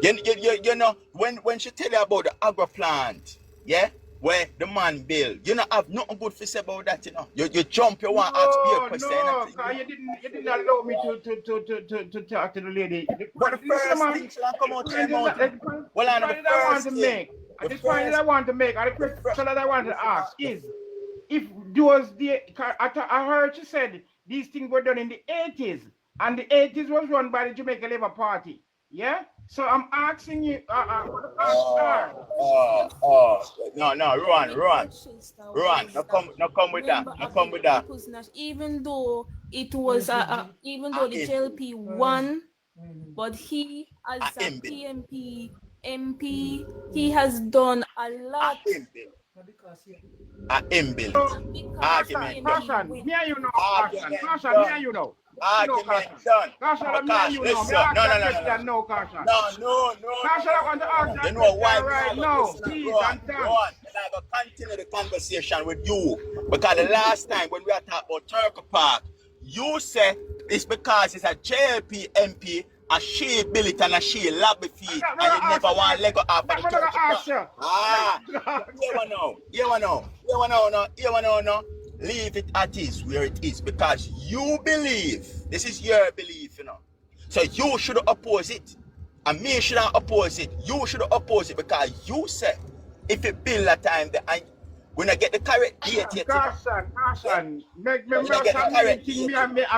You know, when she tell you about the agro plant, yeah, where the man build, you not have nothing good to say about that, you know. You jump, you want to ask me a question. No, because you didn't allow me to talk to the lady. But the Listen, first man, thing shall come out your the mouth. Well, I know the point that I want first to thing. make, and the question that I want to ask is, if those I heard you said these things were done in the 80s, and the 80s was run by the Jamaica Labour Party, yeah? So I'm asking you, what the facts are. No, Rowan, no come with that. No come with that. Even though it was even though the JLP won, but he as a PMP MP, he has done a lot. A inbuilt argument. Caution, me and you know, Caution, me and you know. Argument done. Caution, me and you know. Listen, No, Caution. No. Caution, I want to ask that You know why right now, please, and thanks. Rowan, and I will continue the conversation with you. Because the last time when we were talking about Turkey Park, you said it's because it's a JLP MP, and she built it and she lobby feet, and you never want to let go off of the Turkey Park. You wanna know. Leave it at is where it is because you believe. This is your belief, you know. So you should oppose it. And me shouldn't oppose it. You should oppose it because you said if it build that time, when I get the correct date yet. Caution. Make me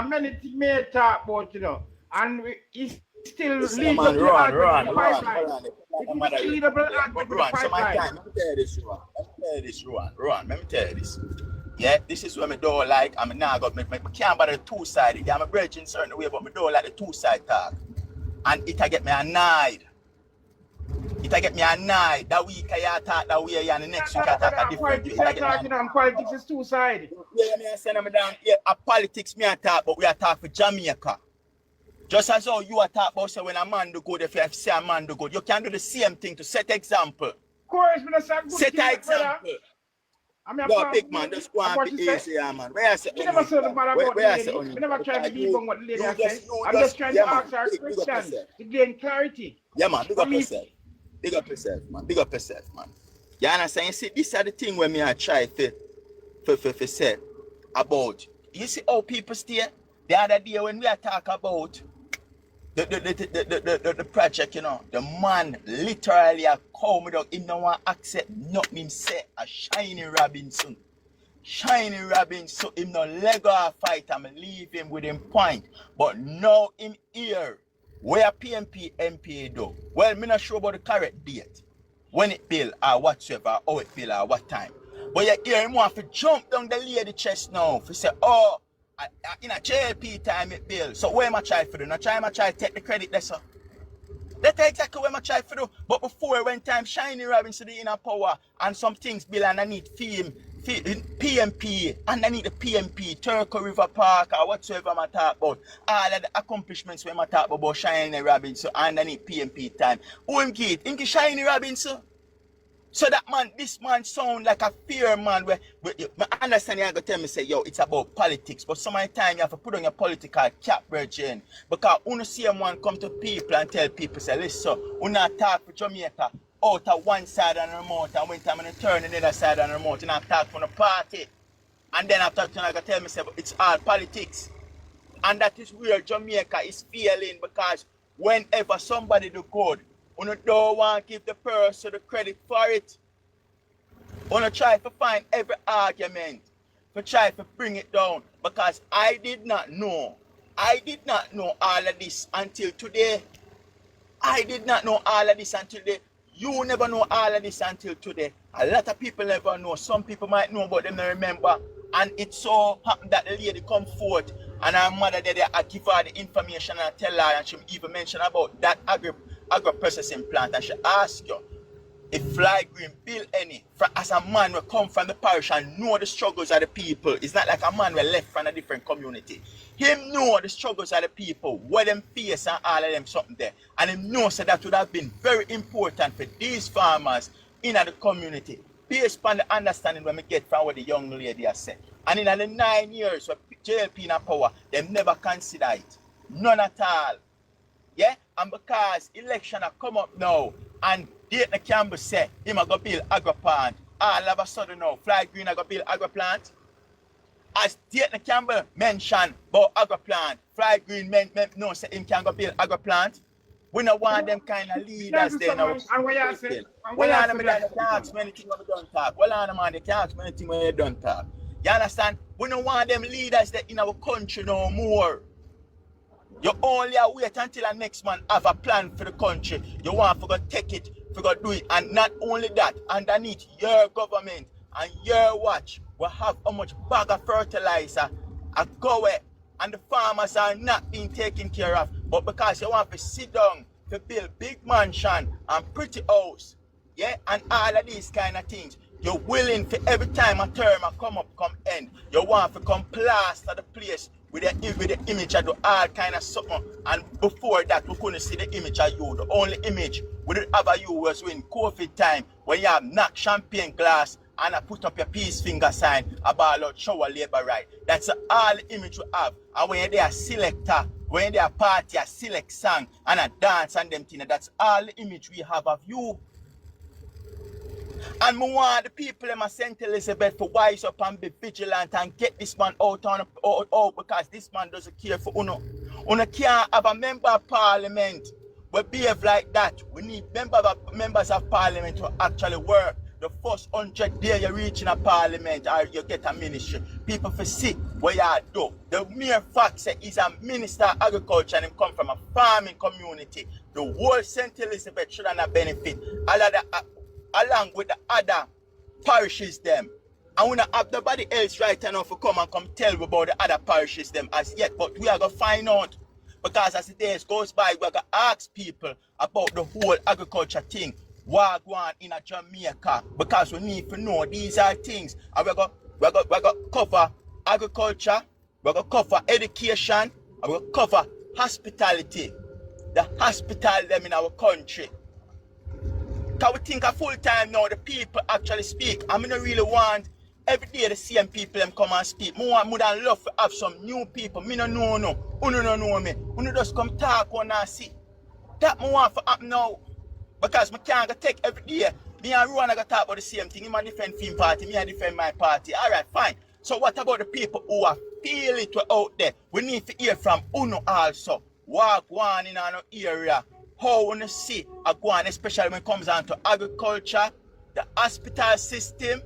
many things me talk about, you know. And it's still leads up to the pipeline. So my time, let me tell you this, Rowan. Let me tell you this. Yeah, this is where me don't like. I mean, now got me can't bother the two-sided. I'm a bridge in certain way, but me don't like the two-side talk. And it get me annoyed. That week I talk that way, and the next week I talk a different way. Politics is two-sided. Yeah, me send them down. Yeah, politics me I talk, but we are talk for Jamaica. Just as how you are talk about say when a man do good, if you say a man do good, you can do the same thing to set example. Of course, me not good. Set an example. Yo, big man, just go and be easy, man. Where I say, you never said about the lady. You never tried to debunk what the lady said. I'm just trying to ask her a question to gain clarity. Yeah, man, big up yourself. Big up yourself, man. You understand? You see, this is the thing where me I try to say about. You see how people stay? The other day when we are talking about the project, you know, the man literally a come without him no want accept nothing him say a Shiny Robinson, him no Lego a fight and leave him with him point. But now him here, where PMP MP do? Well, me not sure about the correct date. When it bill or whatsoever, how it bill or what time. But you hear him want to jump down the lady chest now to say, oh, in a JLP time it bill. So where am I trying to do? Not trying to take the credit there, sir. That's exactly what I'm trying to do. But before when time Shiny Robinson in a power and some things bill and I need PMP and I need the PMP, Turkey River Park or whatsoever I'm talk about. All of the accomplishments when I talk about Shiny Robinson and I need PMP time. Who him get? Him get Shiny Robinson. So that man, this man sound like a fear man where my understanding, I go tell me say, yo, it's about politics. But so many times you have to put on your political cap, Virgin. Because when you see a man come to people and tell people, say, listen, we not talk for Jamaica out of one side of the remote, and when time and turn the other side of the remote, and I talk from the party. And then after I go tell me, say, it's all politics. And that is where Jamaica is failing, because whenever somebody do good, you don't want to give the person the credit for it. You try to find every argument to try to bring it down, because I did not know all of this until today. I did not know all of this until today. You never know all of this until today. A lot of people never know. Some people might know, but them don't remember. And it so happened that the lady come forth and her mother there, I give her the information and tell her, and she even mentioned about that agro-processing plant, and she asked you if Fly Green build any. As a man will come from the parish and know the struggles of the people. It's not like a man will left from a different community. Him know the struggles of the people, what them face and all of them something there. And him knows that would have been very important for these farmers in the community, based on the understanding when we get from what the young lady has said. And in the 9 years when JLP in power, they never consider it. None at all. Yeah? And because election have come up now, and Dayton Campbell say him a go build agro plant, all of a sudden now, Fly Green a go build agro plant. As Dayton Campbell mentioned about agro plant, Fly Green no say him can go build agro plant. We don't want them kind of leaders there now. Well, on them they can't ask me anything when we don't talk. Well, on them man, they can't ask me anything when they don't talk. You understand? We don't want them leaders there in our country no more. You only wait until the next man have a plan for the country. You want to go take it, to go do it. And not only that, underneath your government and your watch will have how much bag of fertilizer a go away. And the farmers are not being taken care of. But because you want to sit down to build big mansion and pretty house, yeah, and all of these kind of things, you're willing for every time a term come end, you want to come plaster the place with the image of the all kind of something. And before that, we couldn't see the image of you. The only image we did have of you was in COVID time, when you have knocked champagne glass and I put up your peace finger sign about shower labor right. That's all the image we have. And when you're there, selector, when you're there, party, a select song and a dance and them things, that's all the image we have of you. And I want the people in my St. Elizabeth to wise up and be vigilant and get this man out because this man doesn't care for Uno. Uno can't have a member of parliament who behave like that. We need members of parliament to actually work. The first 100 days you reach in a parliament or you get a ministry, people for see what you do. The mere fact that he's a minister of agriculture and he come from a farming community, the whole St. Elizabeth should have benefit. Along with the other parishes them. And we don't have nobody else right now to come tell me about the other parishes them as yet. But we are going to find out. Because as the days goes by, we are going to ask people about the whole agriculture thing. What going on in Jamaica. Because we need to know these are things. And we're going to cover agriculture. We're going to cover education. And we're going to cover hospitality. The hospital them in our country. Because we think a full time now the people actually speak. I don't really want every day the same people them come and speak. More than love to have some new people. Me no know no. Uno no know me. Uno just come talk one and see. That I want to happen now. Because I can't go take every day. Me and Rowan are going to talk about the same thing. He might defend film party. Me I defend my party. Alright, fine. So what about the people who are feel it out there? We need to hear from Uno also. Walk one in our area. How we see a go on, especially when it comes down to agriculture, the hospital system,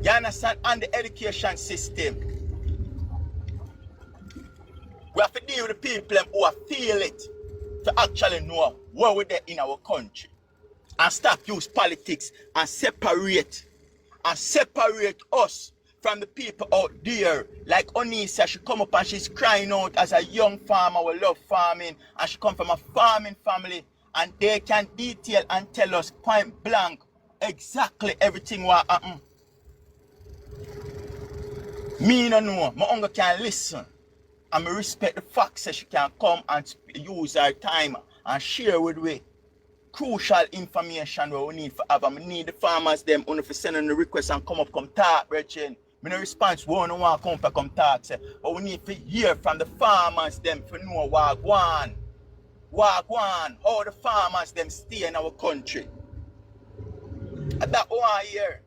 you understand, and the education system. We have to deal with the people who feel it to actually know where we're in our country. And stop use politics and separate us from the people out there. Like Onisa, she come up and she's crying out as a young farmer who love farming, and she come from a farming family, and they can detail and tell us point blank exactly everything what happen. Me no know, my uncle can listen, and me respect the fact that she can come and use her time and share with me. crucial information where we need for have. I need the farmers them only for sending the request and come up, come talk, Brethren. Me no response, we don't want to come talk, say. But we need to hear from the farmers them for know what go on. What go on, how the farmers them stay in our country. And that one here.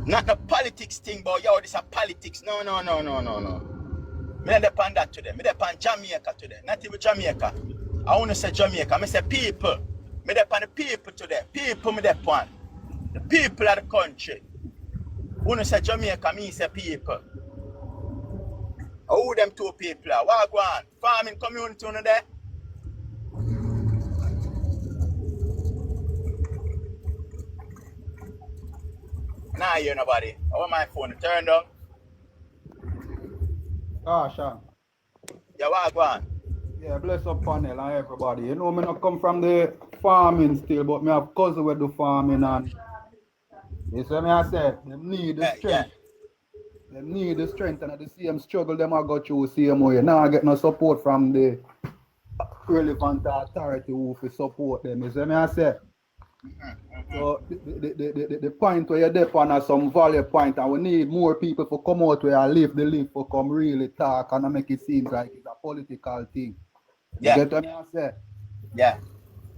Not the politics thing, but yo, this a politics. No. Me not depend that today. Me depend Jamaica today. Not even Jamaica. I want to say Jamaica. Me say people. Me depend the people today. People me depend. The people of the country. I want to say Jamaica, me say people. Who them two people are? What go on? Farming community on there? Nah, hear nobody. I want my phone turned on. Ah, Sean. Yeah, what go on? Yeah, bless up panel and everybody. You know, me not come from the farming still, but me have cousin who do farming and you see me I say, them need the strength. Them need the strength and at the same struggle them I go through same way. Now I get no support from the relevant authority who fi support them. You see me I say? So the point where you're there on some value point and we need more people to come out where I live the live for come really talk and make it seem like it's a political thing. Yeah. You get what I say? Yeah.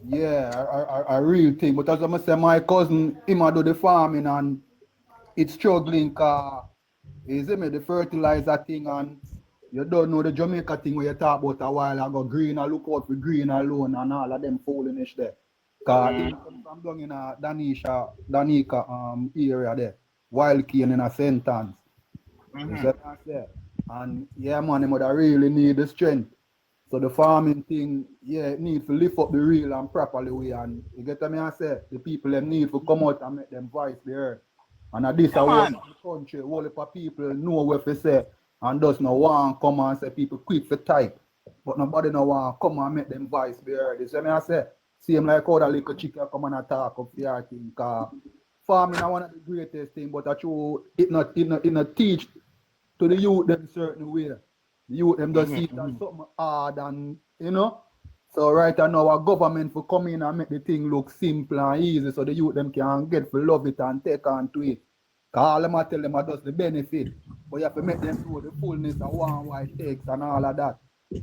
Yeah, a real thing. But as I say, my cousin, him a do the farming and it's struggling cause is me the fertilizer thing and you don't know the Jamaica thing where you talk about a while ago, green, I look out for green alone and all of them foolishness there. Cause he come from down in a Danica area there, wild cane in a sentence. You see what I say? And yeah man, him would really need the strength. So the farming thing, yeah, it need to lift up the real and properly way and you get what I say? The people them need to come out and make them voice the earth. And at this whole country, whole heap of people know what to say and does not want come and say people quick for type. But nobody no want come and make them voice be heard. You see me I say? Same like how the little chicken come and attack up the thing. Cause farming is one of the greatest thing, but I true it not teach to the youth them certain way. The youth them just see it as something hard and you know. So right now our government for come in and make the thing look simple and easy so the youth them can get to love it and take on to it. Cause all them I tell them are just the benefit. But you have to make them know the fullness of what it takes and all of that.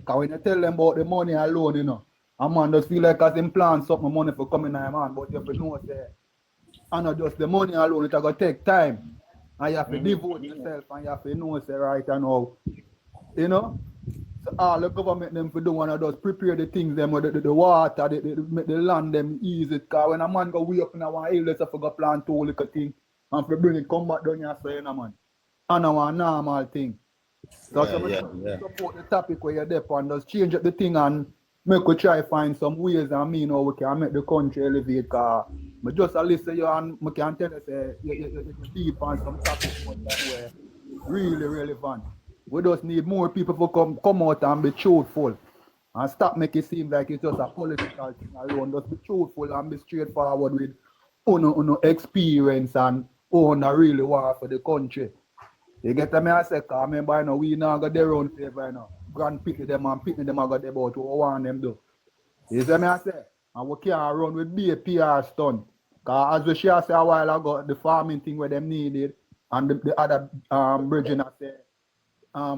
Cause when you tell them about the money alone, you know, a man just feel like as him plan something money for coming in man, but you have to know say and not just the money alone, it's gonna take time. And you have to devote yourself and you have to know say right and how. You know? So all the government them for do one of those prepare the things them with the water, make the land them easy. Cause when a man go way up in our hill, let's go plant two little thing and for bring it come back down here so you know man. And a normal thing. So support the topic where you're there and just change up the thing and make we try find some ways and mean how we can make the country elevate. Cause but just a listen you and I can tell you say you deep on some topics where really relevant. We just need more people to come out and be truthful and stop making it seem like it's just a political thing alone. Just be truthful and be straightforward with uno experience and who really want for the country. You get me I say, cause remember you know, we now got their own favor, you know. Grand pity them and pity them I got about what we want them do. You see me I say? And we can't run with be a PR stunt. Cause as we share say a while ago, the farming thing where them needed and the other bridging I say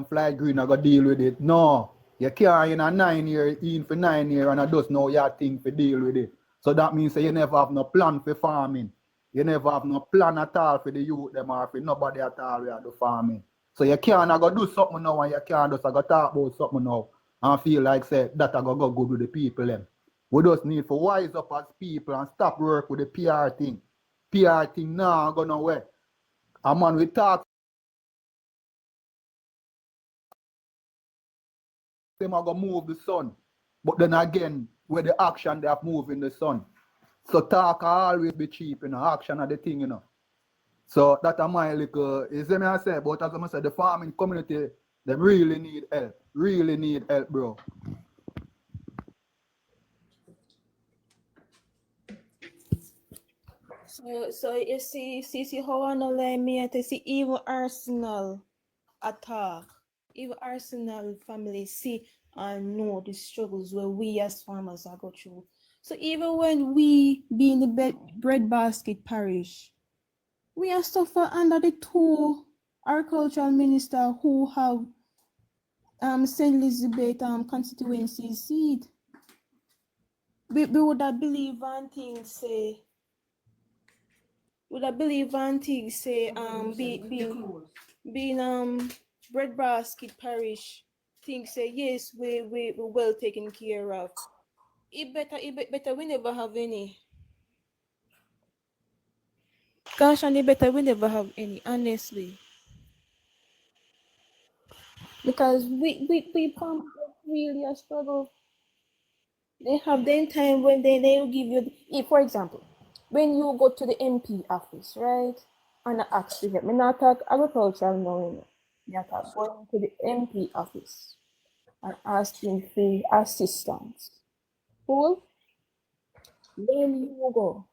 Fly Green I got deal with it. No, you can't in a 9 year, in for 9 years and I just know your thing for deal with it. So that means that you never have no plan for farming. You never have no plan at all for the youth them or for nobody at all who do farming. So you can't go do something now and you can't just go talk about something now and feel like say that I go good with the people them. We just need to wise up as people and stop work with the PR thing. PR thing now go nowhere. A man we talk them are gonna move the sun. But then again, where the action they have moved in the sun. So talk always be cheap, you know, action are the thing, you know. So that are my little is me I say, but as I said, the farming community, they really need help. Really need help, bro. So you see how I know like me to see even Arsenal attack. Even Arsenal family see and know the struggles where we as farmers are go through. So even when we be in the breadbasket parish, we are suffer under the two agricultural minister who have St. Elizabeth constituency seat. We would have believe one thing say being breadbasket parish things say yes we well taken care of. It better we never have any. Gosh, and it better we never have any, honestly. Because we farmers really a struggle. They have their time when they will give you, if, for example, when you go to the MP office, right? And I ask to help me not talk agriculture now, you know. Me talk going to the MP office and asking for assistance. Cool? When you go,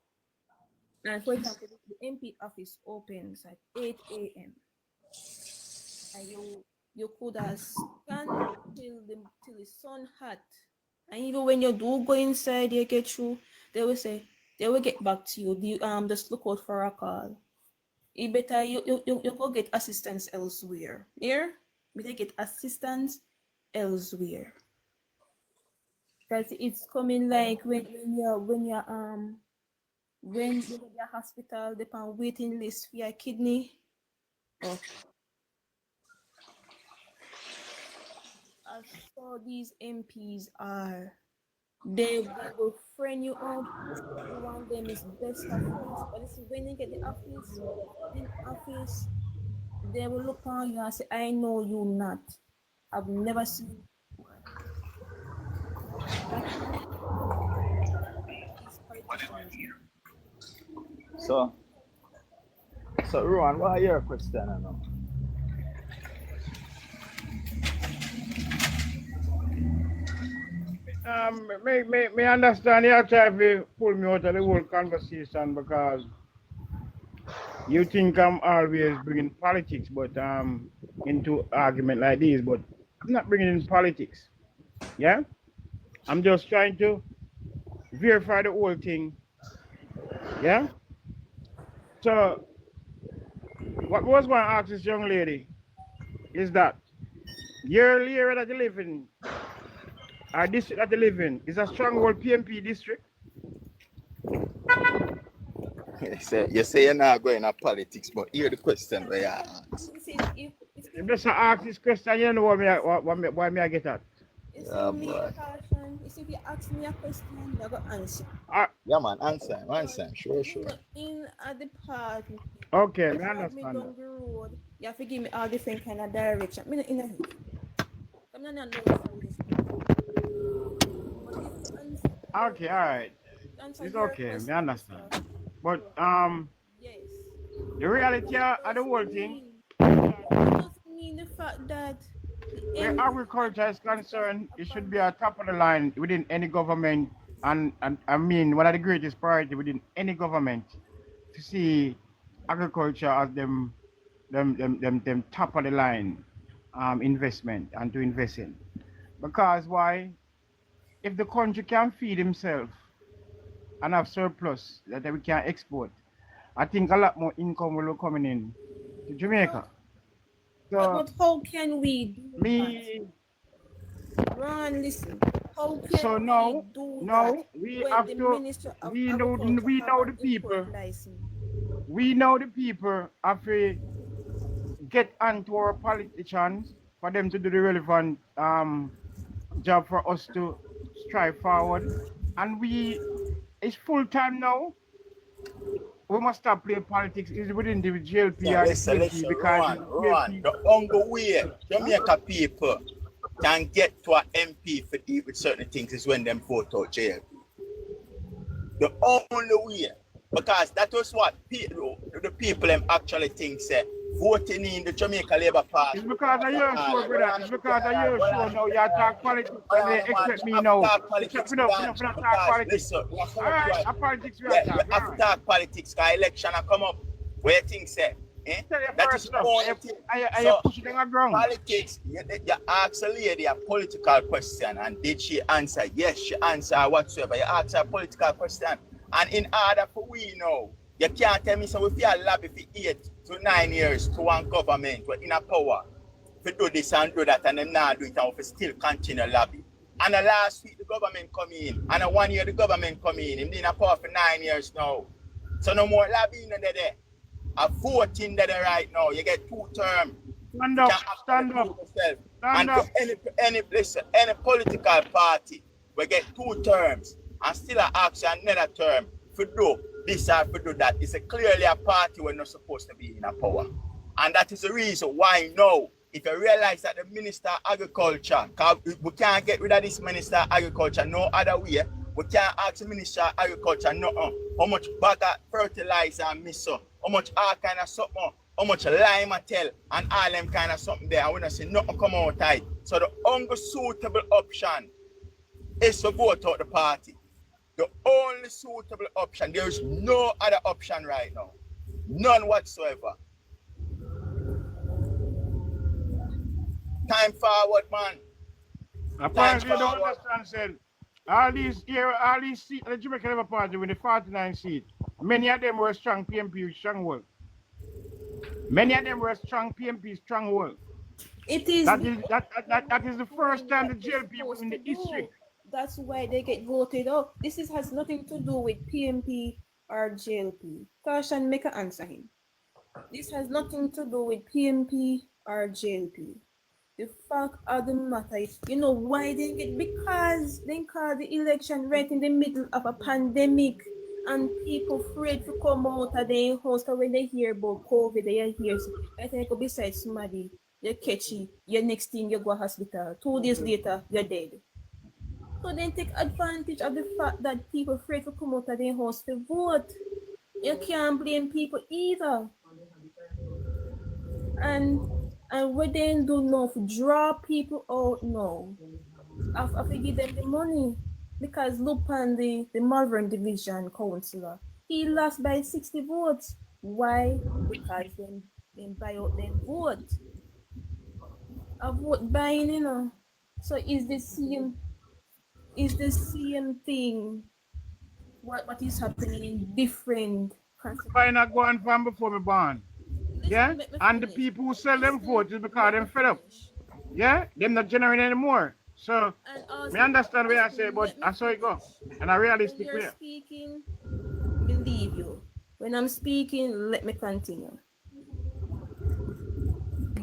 and for example, the MP office opens at 8 a.m. and you could have stand till the sun hot. And even when you do go inside, you get through, they will say they will get back to you. Just look out for a call. You better you go get assistance elsewhere. Here, better get assistance elsewhere. Because it's coming like when you go to the hospital, they on waiting list for your kidney. Oh, as so these MPs are. They will friend you up. Everyone them is best of friends. But this is when you get the office, in office, they will look on you and say, I know you not. I've never seen you before. That's these politicians. So Rowan, what are your questions now? Me understand you try to pull me out of the whole conversation because you think I'm always bringing politics, but into argument like this, but I'm not bringing in politics. Yeah, I'm just trying to verify the whole thing. Yeah. So what was going to ask this young lady is that your area that you live in, our district that you live in, is a stronghold PMP district. You say you're not going to politics, but hear the question where you ask. If just ask this question, you know why me I get that. Yeah, boy. If you ask me a question, I got answer. Yeah, man, answer. Sure. In a department. Okay, If I you have me understand. down the road, you have to give me all different kind of direction. Me not in a hit. I'm not no foolish. But if you answer, Okay, all right. answer It's your okay, question, I understand. sir. But Yes. the reality of the whole Doesn't thing, mean- It doesn't mean the fact that the where MP agriculture is concerned, it should be at top of the line within any government, and I mean one of the greatest priority within any government to see agriculture as them top of the line investment and to invest in. Because why? If the country can feed himself and have surplus that we can export, I think a lot more income will be coming in to Jamaica. So but how can we do that? me, Ron, listen. How so can we do that we when have the to, Minister of we Agriculture have know an the import people, license? we know the people have to get onto our politicians for them to do the relevant job for us to strive forward. And it's full time now. We must stop playing politics. It's within the GLP or the PMP because it's the Rowan, GLP. the only way Jamaica people can get to an MP for deal with certain things is when them vote out JLP. The only way. Because that was what the people actually think say voting in the Jamaica Labour Party. It's because of your show, brother. It's because of your show now. You talk politics and they expect me now. We don't talk politics. Listen, All right, politics we we are talking. have to talk politics because election are come up. Where things say Eh? Tell your That first is the stuff. only thing. And you push it in the ground. Politics, you ask a lady a political question, and did she answer? Yes, she answered whatsoever. You ask her a political question, and in order for we know, you can't tell me so if you lobby for 8 to 9 years to one government, we're in a power to do this and do that, and then now do it, and we still continue lobby. And the last week the government come in, and the 1 year the government come in, and in a power for 9 years now. So no more lobbying there. A voting there right now. You get 2 terms. Stand You up, can stand up, yourself. stand And up. any political party we get 2 terms and still a action another term for do this or for do that. It's clearly a party we're not supposed to be in a power. And that is the reason why now, if you realize that the Minister of Agriculture, we can't get rid of this Minister of Agriculture no other way. We can't ask the Minister of Agriculture how much bag of fertilizer and miso, how much all kind of something, how much lime I tell, and all them kind of something there. And we don't see nothing come out of it. So the only suitable option is to vote out the party. The only suitable option. There is no other option right now. None whatsoever. Time forward, man. Apparently you don't understand, said. All these seats, the Jamaica Labour Party with the 49 seats, many of them were strong PMP stronghold. Many of them were strong PMP stronghold. It is That is the first time the jail people in the history. That's why they get voted out. This has nothing to do with PMP or JLP. Caution, make an answer him. This has nothing to do with PMP or JLP. The fact of the matter is, you know why they get, because they call the election right in the middle of a pandemic and people afraid to come out of their house. So when they hear about COVID, they hear, I think besides somebody, you catch it, your next thing you go to hospital. 2 days later, you're dead. So they take advantage of the fact that people afraid to come out of their house to vote. You can't blame people either. And what they do now to draw people out now, I give them the money. Because look on the Malvern Division councillor, he lost by 60 votes. Why? Because they buy out their vote. A vote buying, you know. So is the same thing what is happening in different countries. Why not go on from before me born? Yeah? And the people who sell them votes is because they're fed up. Yeah? Them not generating anymore. So, I understand what I say, but I saw it go. And I realistic when you're speaking, believe you. When I'm speaking, let me continue.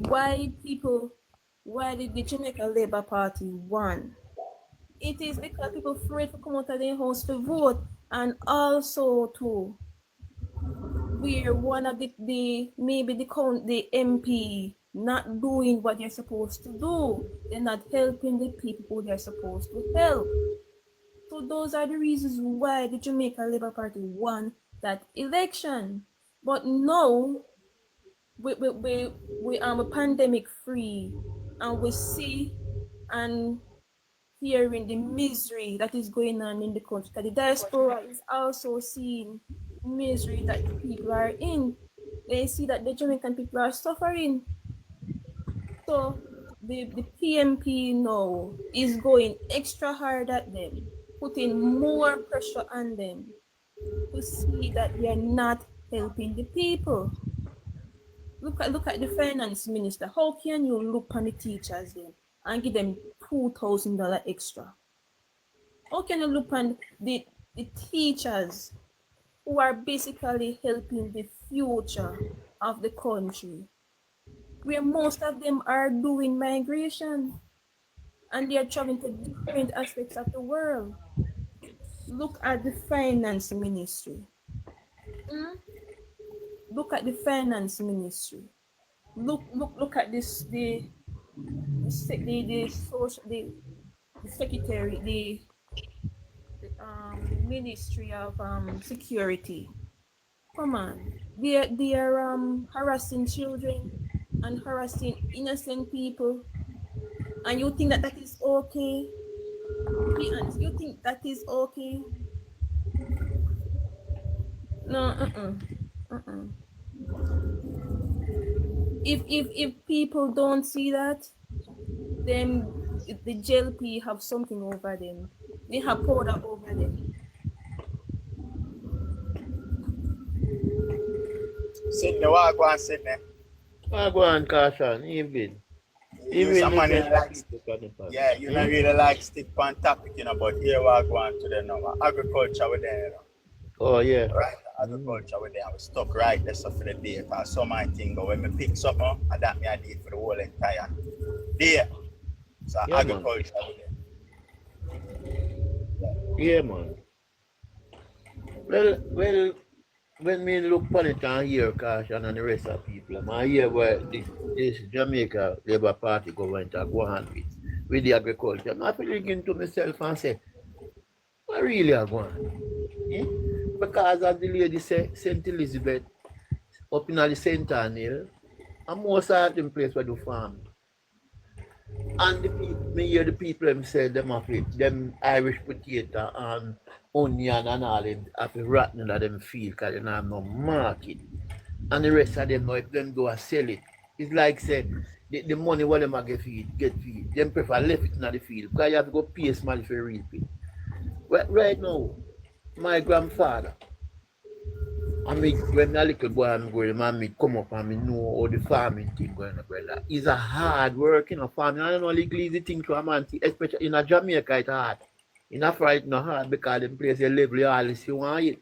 Why did the Jamaica Labour Party won? It is because people afraid to come out of their house to vote, and also too, we're one of the MP not doing what they're supposed to do. They're not helping the people who they're supposed to help. So those are the reasons why the Jamaica Labour Party won that election. But now we are pandemic free, and we see and hearing the misery that is going on in the country. The diaspora is also seeing misery that the people are in. They see that the Jamaican people are suffering. So the PMP now is going extra hard at them, putting more pressure on them to see that they are not helping the people. Look at the finance minister. How can you look on the teachers then and give them $2,000 extra? How can you look on the teachers who are basically helping the future of the country, where most of them are doing migration and they are traveling to different aspects of the world? Look at the finance ministry. Look at the finance ministry. Look at this the secretary, the Ministry of Security. Come on, they are harassing children and harassing innocent people, and you think that is okay? Be honest, you think that is okay? No, if people don't see that, then the JLP have something over them. They have powder over them. Sydney, what go on, Sydney? I go on, Caution, evening. You someone Evening, like, yeah, you don't really like stick on topic, you know, but here what go on to the now. Agriculture with them, you know. Oh, yeah. Right, agriculture with them. I was stuck right there so for the day. Cause some my thing, but when me pick something, and that me I did for the whole entire day. So Yeah, agriculture with them. Yeah, man. Well, when me look upon it and hear Caution and the rest of people, I hear where this Jamaica Labour Party government are going with the agriculture. I feel thinking to myself and say, what really are going on? Eh? Because as the lady said, St. Elizabeth, up in the center hill, and most of them place where do farm. And the people, me hear the people them say them have it, them Irish potato and onion and all them have it rotten that them feel because they don't have no market. And the rest of them know if them go and sell it. It's like say the money what them a get feed. Them prefer left it in the field because you have to go pay somebody for reap it. Right now, my grandfather, I mean, when a little boy I'm going, I come up and I know all the farming thing going on, brother. It's a hard work, farming. I don't know legally easy thing to a man, especially in a Jamaica, it's hard. In Africa, it's not hard because them place a level all this you want it.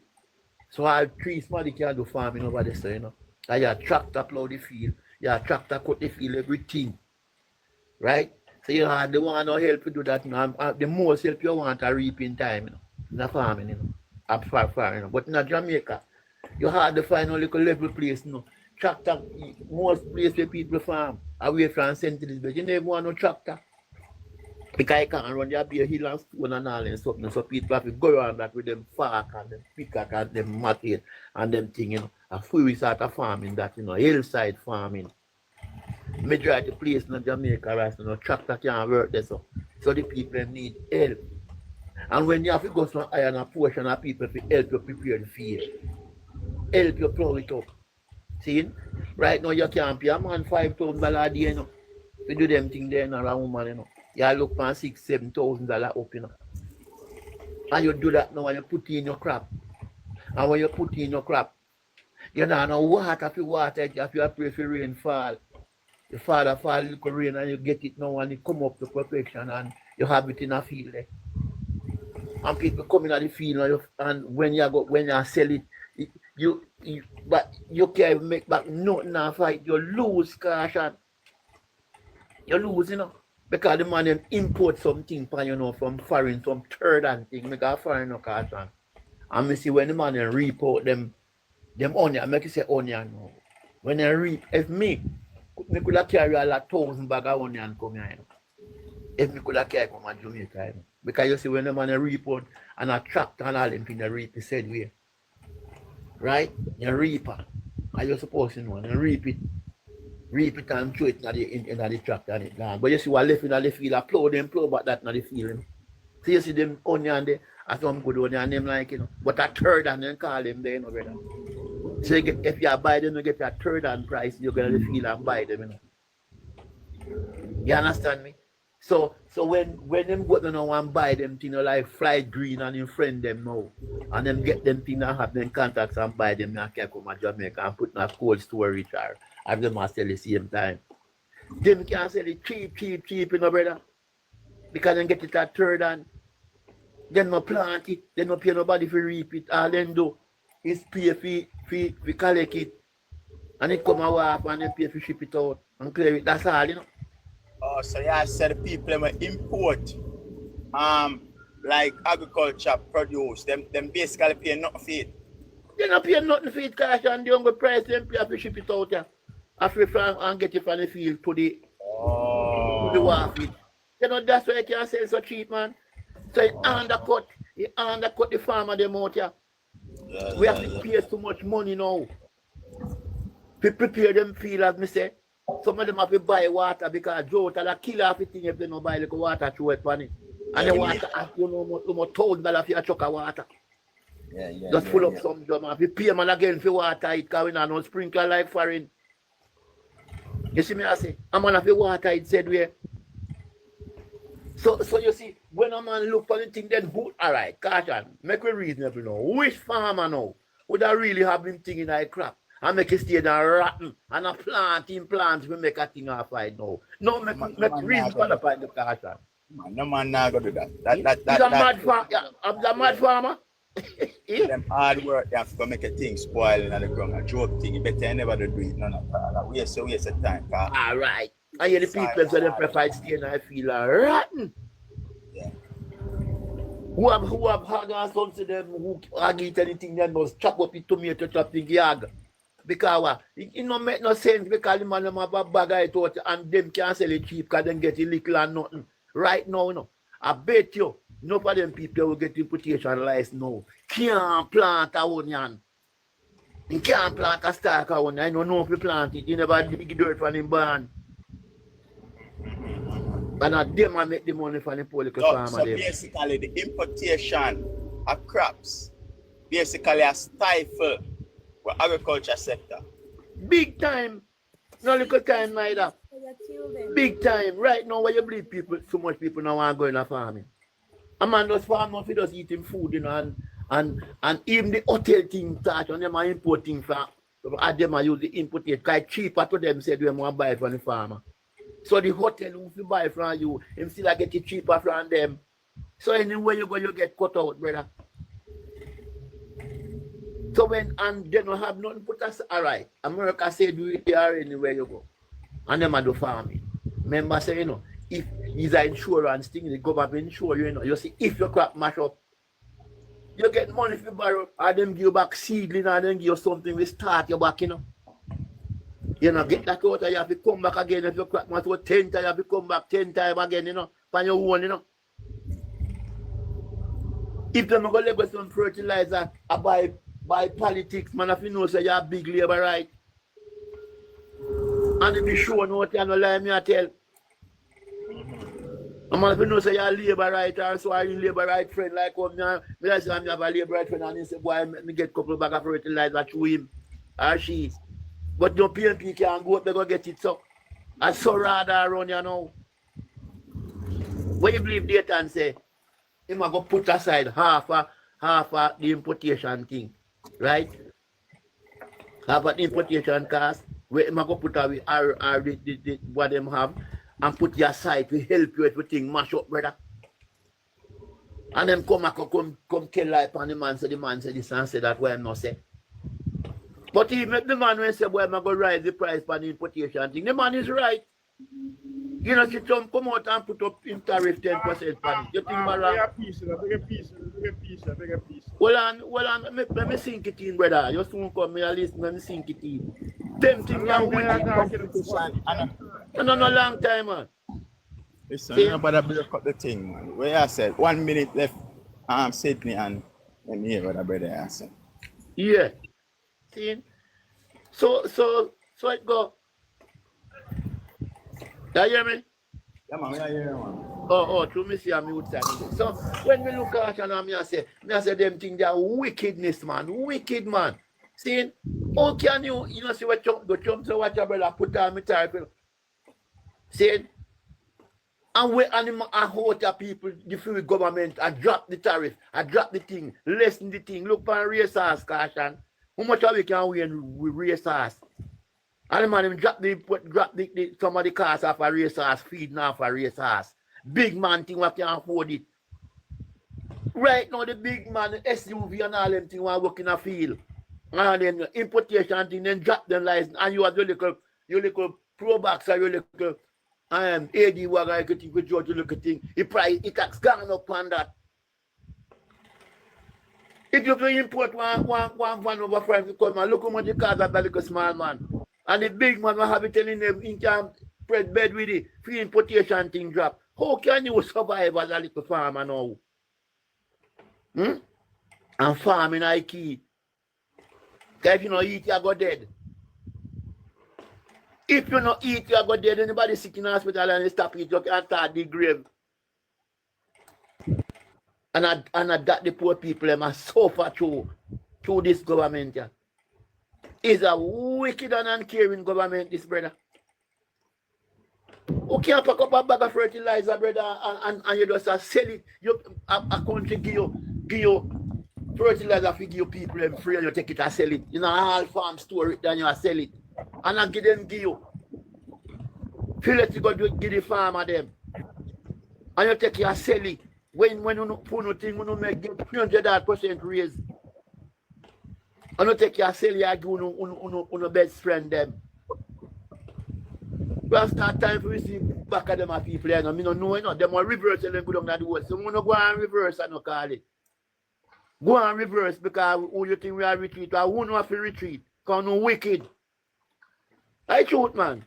So I trees somebody can do farming over there, so, And your tractor plow the field, your tractor cut the field, everything. Right? So you have the one no help to do that. The most help you want to reap in time, in the farming, up far. But in Jamaica, you have to find a little level place, Tractor, most place where people farm, away from St. Elizabeth, you never want no tractor. Because you can't run your beer hill and stone and all and something. So people have to go around that with them fork and them pickaxe and them matted and them thing, A full sort of farming that, hillside farming. Majority place in Jamaica right now, tractor can't work there so the people need help. And when you have to go to iron a portion of people to help you prepare the field, help you plow it up. See? Right now you can't pay a man $5,000 a day, to do them thing there around woman, You look for $6,000-7,000 up, And you do that now and you put in your crop. And when you put in your crop, you don't know water if you water it, if you pray for rainfall. The father fall little rain and you get it now and it come up to perfection and you have it in a field there. And people come in at the field and when you sell it, but you can't make back nothing and fight. You lose Caution. You lose, Because the man then import something from foreign, some third and thing, make a foreign Caution. And me see when the man then reap out them onion, make you say onion now. When they reap, if me could have carry a 1,000 bag of onion come here. If me could have carry from Jamaica. Because you see when the man reap out and a tractor and all them things they reap the said way. Right? You reap it. And you're supposed to know and reap it. Reap it and throw it in the tractor and it gone. But you see what left in the field, I plow back that in the field. So you see them onion there, and some good onion them like, But a third and then call them there, brother. So if you buy them, you get a third hand price, you go to the field and buy them, You understand me? So when them go to now and buy them things like fried green and you friend them now, and them get them things and have them contacts and buy them and can come to Jamaica and put in a cold storage or have them sell the same time. Them can sell it cheap, brother. Because they get it at third hand. Then no plant it, then no pay nobody for reap it. All them do is pay for collect it. And it come out and then pay for ship it out and clear it. That's all, Oh, so you said the people will import like agriculture produce, them basically pay nothing for it. They don't pay nothing for it, Caution. The younger price them pay for ship it out, After and get it from the field to the wharf. That's why you can sell so cheap, man. So it undercut the farmer them out, We have to pay so much money now. To prepare them field, as me say. Some of them have to buy water because drought will kill everything if they don't buy like water through it on it. And the water, more $1,000 for a truck of water. Just full up some drum. If you pay man again for water, it because we not no sprinkler like foreign. You see me, I say, I'm gonna have the water, it said where. So you see, when a man look for the thing, then who, all right, caution, make it reasonable now. Which farmer now would I really have him thing in a crop and make it stay there rotten and a plant will make a thing off right now. No, make reason for the point of caution. Man, no man not gonna do that. He's a mad farmer. Yeah, I'm the mad farmer. Them hard work, they have to make a thing spoil in the ground, a joke thing. You better never do it, none of that. Waste of time. All right. And hear the people so they prefer stay and I feel rotten. Yeah. Who have hard and sons to them who are eat anything then must chop up the tomato, chop the yag. Because it don't make no sense because the man them have a bag of it and them can sell it cheap because them get it little and nothing. Right now, no. I bet you, none of them people will get importation license now. Can't plant a onion. You can't plant a stalk of onion. I don't know if you plant it. You never dig dirt from the barn. And them I make the money from the political farmer. So basically, the importation of crops basically a stifle for agriculture sector. Big time. No little time neither. Big time. Right now, where you believe people, so much people now want to go in a farming. A man does farm if he does eating food, you know, and even the hotel thing start and them are importing from them are use the import it quite cheaper to them say they want to buy from the farmer. So the hotel who you buy from you, him still get it cheaper from them. So anywhere you go, you get cut out, brother. So when and they don't have nothing put us alright. America say do it there anywhere you go. And them are do farming. Remember say, you know, if is an insurance thing, the government insure you, you know. You see, if your crop mash up, you get money if you borrow, and them give you back seedling and then give you something we start your back, you know. You know, get that out, you have to come back again. If your crop mash up 10 times, you have to come back 10 times again, you know, for your own, you know. If them go to get some fertilizer, I buy politics, man, if you know, say you're a big labor right. And if you show no what you no lie, me I tell. And man, if you know, say you're a labor right, or so are you labor right friend, like me I say I have a labor right friend, and he say, boy, me get a couple of bags of fertilizer through him, or she. But no PNP can go up, they go get it, so. I saw rather around you now. When you believe data and say, he might go put aside half of the importation thing, right? Half of the importation cost, where he might go put away what them have, and put your aside to help you everything mash up, brother. And then come tell life on the man say this and say that, why I'm not say. But even the man when say, boy, I'm going to rise the price for the importation thing, the man is right. You know, she come out and put up in tariff 10% for it. You think about that? Bigger piece. Well, let me sink it in, brother. You soon come here, listen, let me sink it in. Them things are wicked. No, long time, man. Listen, you know, but break up the thing, man. Where I said 1 minute left, Sydney, and let me hear what the brother said. Yeah. See? So it go. You hear me? Yeah, man, I hear you, man. Oh, true, me see a mute side. So when we look at it, me I say them things they are wickedness, man. Wicked, man. See? How can you know, see what Trump say what your brother put on me tariff? See? And we I hold the people, the free government, I drop the tariff, I drop the thing, lessen the thing, look for racers, caution. How much we can win with racers? And the man drop the some of the cars off a racers, feeding off a racers. Big man thing what can afford it. Right now the big man, the SUV and all them thing want work in a field. And then importation thing, then drop them license and you have your little pro box or your little AD wagon, you think with George, you look at thing. The price, it has gone up on that. If you import one over friends, because man, look how much the cars are like a small man. And the big man will have it telling them in can spread bed with it, free importation thing drop. How can you survive as a little farmer now? And farming I key. Because if you don't eat, you go dead. If you don't eat, you go dead. Anybody sick in the hospital and you stop it, you can start the grave. And that the poor people must suffer through this government. Yeah. It's a wicked and uncaring government, this brother. Who can't pack up a bag of fertilizer, brother, and you just sell it? A country give you fertilizer for give people them free and you take it and sell it. You know, all farm store it, then you sell it. And I give you. Feel let you go give the farmer them. And you take it and sell it. When you put nothing, you make 300% raise. And you take it and sell it and give your best friend them. We have start time for we see back at them at people, you know. I don't know, you know, them will reverse and then go down to the woods. So we don't go and reverse and no call it. Go and reverse because who you think we are retreat or who know have to retreat? Because no wicked. I truth, man.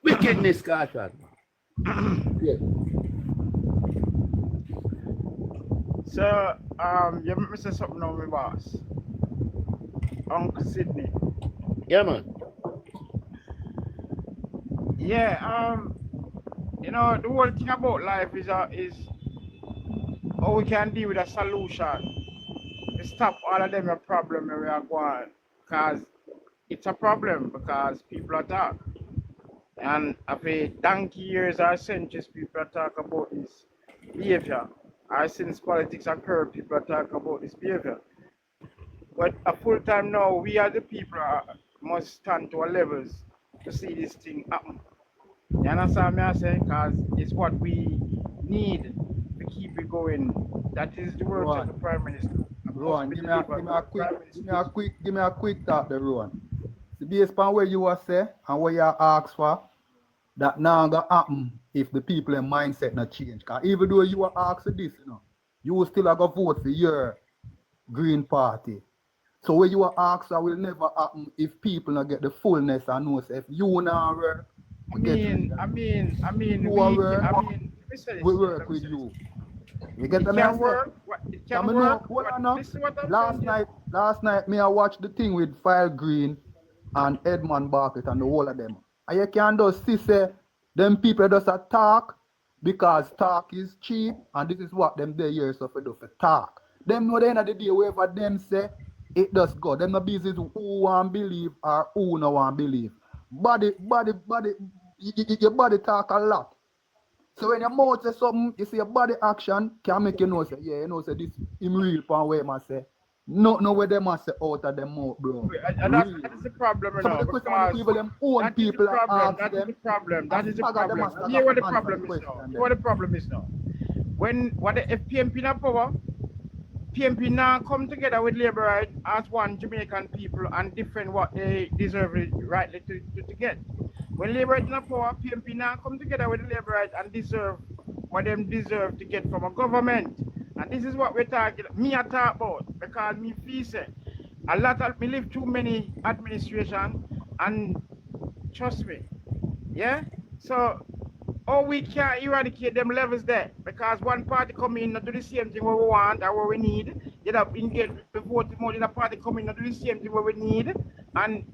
Wickedness, caution. Yeah. So, you make me say something on my boss. Uncle Sydney. Yeah, man. Yeah, you know, the whole thing about life is how we can deal with a solution to stop all of them a problem where we are going. Because it's a problem because people attack. And after donkey years or centuries, people talk about this behavior. Or since politics occurred, people talk about this behavior. But a full time now, we as the people must stand to our levels to see this thing happen. You understand me I say? Because it's what we need to keep it going. That is the words of the Prime Minister. Rowan, give me a quick thought there, Rowan. See, based upon what you were say and what you asked for, that now gonna happen if the people in mindset not change. Because even though you were asked this, you know, you will still have to vote for your Green Party. So what you were asked will never happen if people not get the fullness and know if you now work. We work with you. You get it the can work. It can work. Last night, me I watched the thing with File Green and Edmund Bartlett and the whole of them. And you can just see say them people just a talk because talk is cheap and this is what them they here so for do for talk. Them know the end of the day whatever them say it does go. Them no business who want believe or who no want believe. Your body talk a lot. So when your mouth say something, you see your body action can make you know say, yeah, you know say this him real pan where man say. No where them must say out of them mouth, bro. And that is the problem, you know, because them own people that is the problem. That is the problem. Here what the problem is now. Here what the problem is now. If PMP not power, PMP now come together with Labour right as one Jamaican people and defend what they deserve rightly to get. When Labour is not power, PMP now come together with the Labour right and deserve what them deserve to get from a government. And this is what we're talking. I talk about because me feel say a lot of me live too many administration and trust me, yeah. So we can't eradicate them levels there because one party come in and do the same thing what we want or what we need. Get up in get vote more than a party come in and do the same thing what we need and.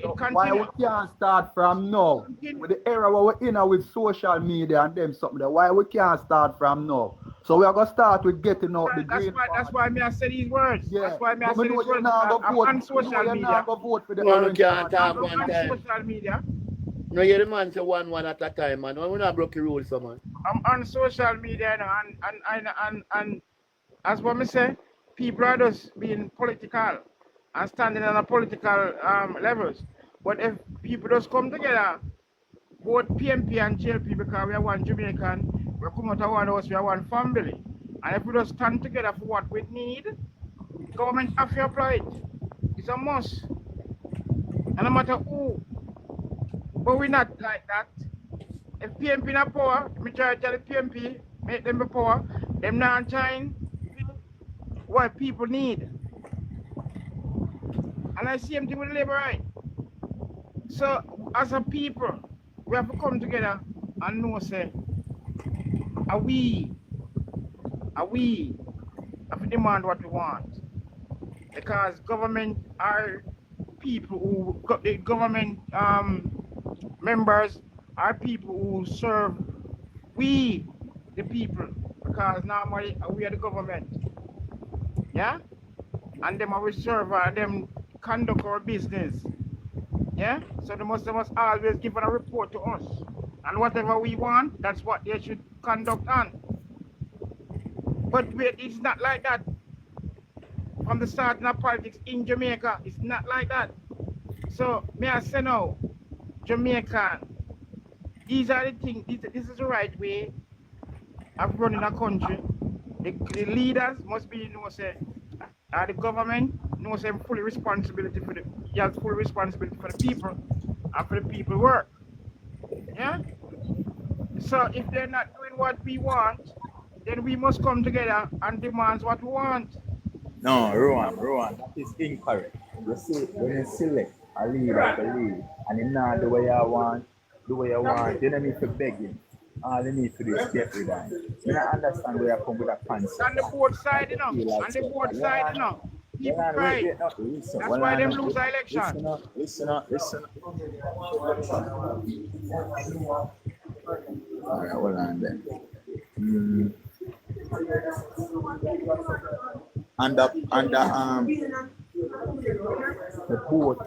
So why we can't start from now? With the era where we're in with social media and them something there, why we can't start from now? So we are gonna start with getting out the green. That's why me I say these words. Yeah. That's why me I say these words. I'm on social media. Vote for the Can't talk one time. Social media. No, you're the man say one at a time, man. We're not broke the rules, so man. I'm on social media and as what me say, people are just being political and standing on a political levels. But if people just come together, both PMP and JLP, because we are one Jamaican, we come out of one house, we are one family. And if we just stand together for what we need, government have to apply it. It's a must. And no matter who. But we're not like that. If PMP not power, me try to tell the PMP, make them be power, them not trying what people need. And I see them thing with the Labour right. So as a people, we have to come together and know say, are we have to demand what we want. Because government are people who the government members are people who serve we the people because normally we are the government. Yeah? And them are we serve them conduct our business. Yeah? So they must always give a report to us. And whatever we want, that's what they should conduct on. But it's not like that. From the starting of politics in Jamaica, it's not like that. So, may I say now, Jamaican, these are the things, this is the right way of running a country. The leaders must be, the government knows them fully responsibility for you have full responsibility for the people and for the people work. Yeah? So if they're not doing what we want, then we must come together and demand what we want. No, Rowan, that is incorrect. You see, when you select a leader to lead, and you not the way you want, you don't need to beg him. All you need to do is get rid of him. You don't understand where you come with a concept. On the board side, you know. On the board side, you know. People cry. That's why them lose the election. Listen up. All right, hold on then. And the board,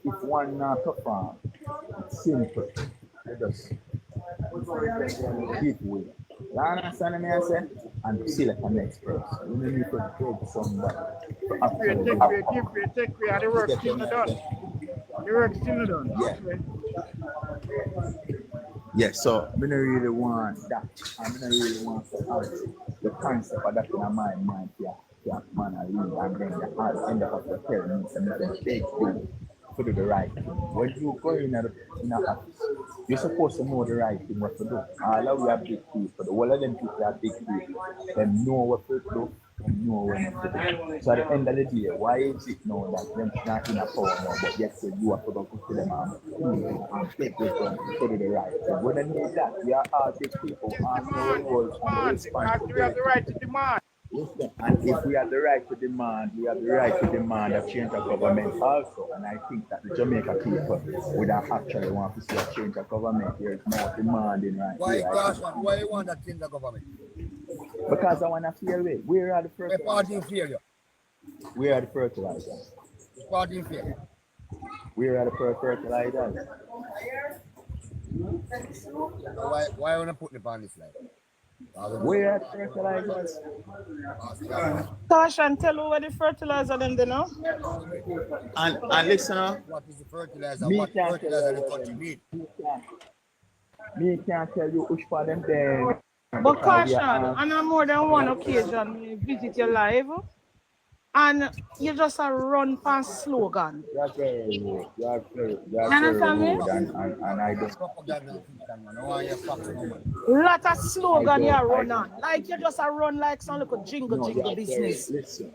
if one not perform, it's simple. You just give way. You understand me? I say, and select the next person. You need to beg somebody. Take way. The work still not done. The work still not done. Yeah. Yeah, so I don't really want that. I don't really want to have the concept of that in my mind. Yeah, man, I leave, and then the end up the telling me something take you to do the right thing. When you go in a office, you're supposed to know the right thing what to do. All of we are big people, the whole of them people are big people. They know what to do. Know when to do. So at the end of the day, why is it now that them not in a power now, but yet you have to go to them and take this one to do the right thing? We don't need that. We are all big people, asking the roles and the responsibility. We have the right to demand. Listen, and if we have the right to demand, we have the right to demand a change of government also. And I think that the Jamaica people would actually want to see a change of government. There is more demanding right here. Why you want that change of government? Because I want to feel it. Where are the fertilizers? What party in failure? Where are the fertilizers? What party in failure? Where are the fertilizers? Why you want to put the on this slide? Where are the fertilizers? Caution, tell you where the fertilizer them they know. And listen, what is the fertilizer? What fertilizer the country need? Me can't tell you which part them there. But caution, and on more than one occasion, you visit your live, and you just run past slogan. That's very rude. That's very rude. And I don't. Lot of slogan you run on. Like you just run like some little jingle business. Listen.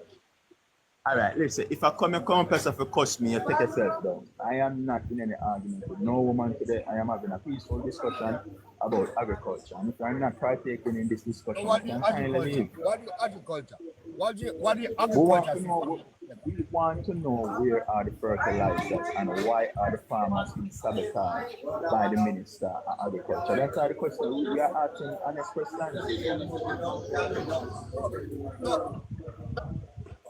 All right, listen. If I come a person for cost me, you take yourself down. I am not in any argument with no woman today. I am having a peaceful discussion about agriculture. And if I'm not partaking in this discussion, what do you agriculture? What do you agriculture? We want to know where are the fertilizers and why are the farmers being sabotaged by the Minister of Agriculture. That's all the question. We are asking honest questions.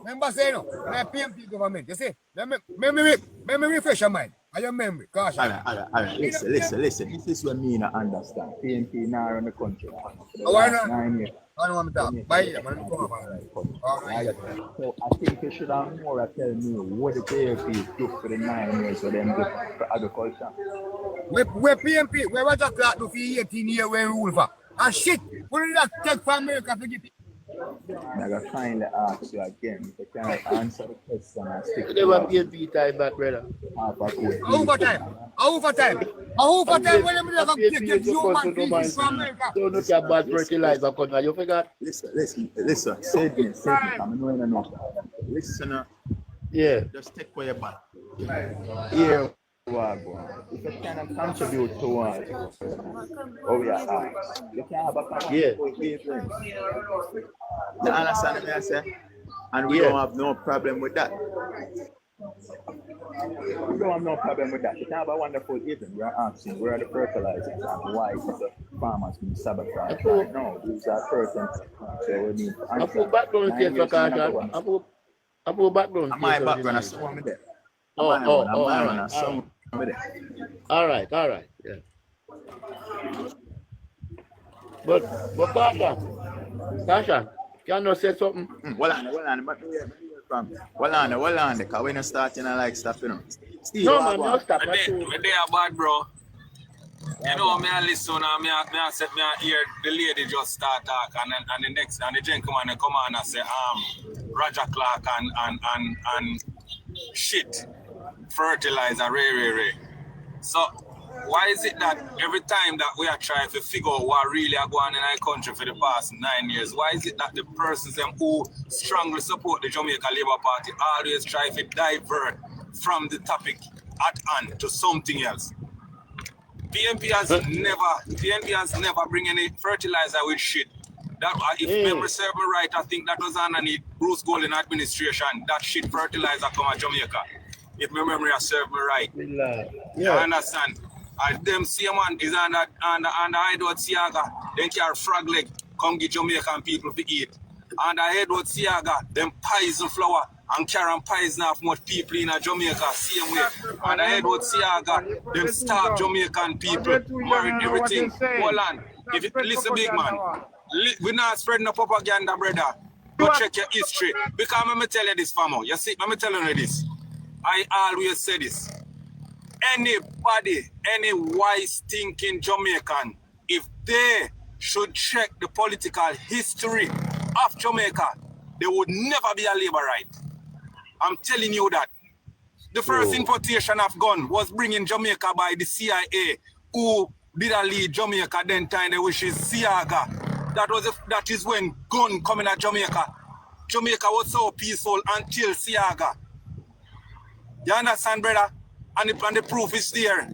Remember saying, no, my PMP government, you see, let me refresh your mind. I your memory. Gosh. All right. Listen. This is what me not understand. PMP now around the country. Why not? 9 years. I don't want to talk. Bye. So I think you should have more tell me what the PMP do for the 9 years for them do for agriculture. Where PMP, where Roger Clark do for 18 years when rule for? And shit, what did that take from America to get it? I'm going to kindly ask you again. If you can't answer the question and stick to never PNP time back, brother. Overtime when you never take your human beings from America. Don't look at bad fertilizer country. You forgot? Listen. Say this. I'm going to know. Listen. Yeah. Just take away your back. Yeah. If you can contribute towards we are asked, you can have a conversation with people. You understand me, I say? And we don't have no problem with that. We don't have no problem with that. You can have a wonderful evening. We are asking where are the fertilizers and why is the farmers being sabotaged right now. These are certain so we need to answer. I put background here for caution. I put background. My background, I saw me there. Oh, I'm oh, on oh, all a right, song with it. all right, yeah. But Tasha, can you say something? Well on, but from well on, because we're not starting like stuff, you know. Steve, No, what man, go no on? stop. Me they are bad, bro. You know, me a listen and me a hear the lady just start talk and the gentleman they come on and say Roger Clark and shit fertilizer Ray. So why is it that every time that we are trying to figure out what really are going on in our country for the past 9 years, why is it that the persons them who strongly support the Jamaica Labour Party always try to divert from the topic at hand to something else? PNP has never bring any fertilizer with shit. That if memory serve me right, I think that was underneath Bruce Golden administration. That shit fertilizer come to Jamaica. If my memory has served me right. Yeah. You understand? And them same man is under Edward Siaga, then carry frog leg, come get Jamaican people to eat. Under Edward Siaga, them poison flour and carry poison off much people in Jamaica, same way. Under Edward Siaga, them starve Jamaican people, married everything. Hold on. If you listen, big man, we're not spreading no propaganda, brother. Go check your history. Because let me tell you this, famo. You see, let me tell you this. I always say this. Anybody, any wise thinking Jamaican, if they should check the political history of Jamaica, they would never be a labor right. I'm telling you that. The first importation of gun was bringing Jamaica by the CIA, who did a lead Jamaica then time, which is Siaga. That is when gun coming at Jamaica. Jamaica was so peaceful until Siaga. You understand, brother? And the proof is there.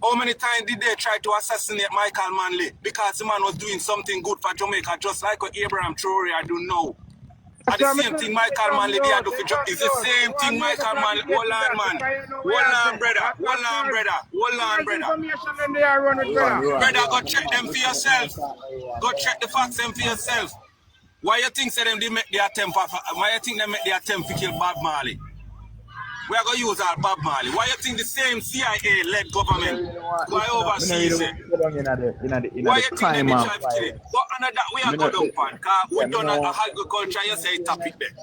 How many times did they try to assassinate Michael Manley? Because the man was doing something good for Jamaica, just like what Abraham Traore I do know. And the same thing Michael Manley did do for Jamaica. It's the same thing Michael Manley. Hold on, man. Hold on, brother. Brother, go check them for yourself. Go check the facts them for yourself. Why you think say them they make the attempt? Why you think they make the attempt to kill Bob Marley? We are going to use our Bob Marley. Why you think the same CIA-led government why overseas it? Why you think they try to kill it? But under that, we are going down pan. Because we done agriculture, you say topic there.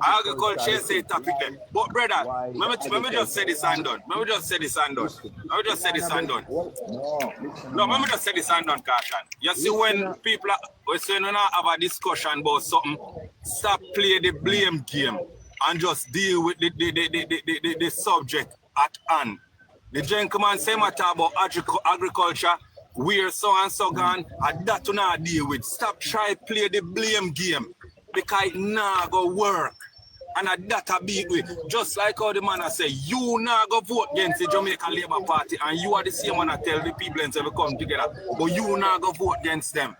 Agriculture, you say topic there. But brother, let me just say this and done. Let me just say this and done. No, let me just say this and done, Caution. You see when people are, we say no have a discussion about something, stop playing the blame game and just deal with the subject at hand. The gentleman say matter about agriculture, where so and so gone, and that to not deal with. Stop trying to play the blame game because it not go work. And that a beat with. Just like how the man I say, you not go vote against the Jamaica Labour Party, and you are the same one I tell the people and say we come together, but you not go vote against them.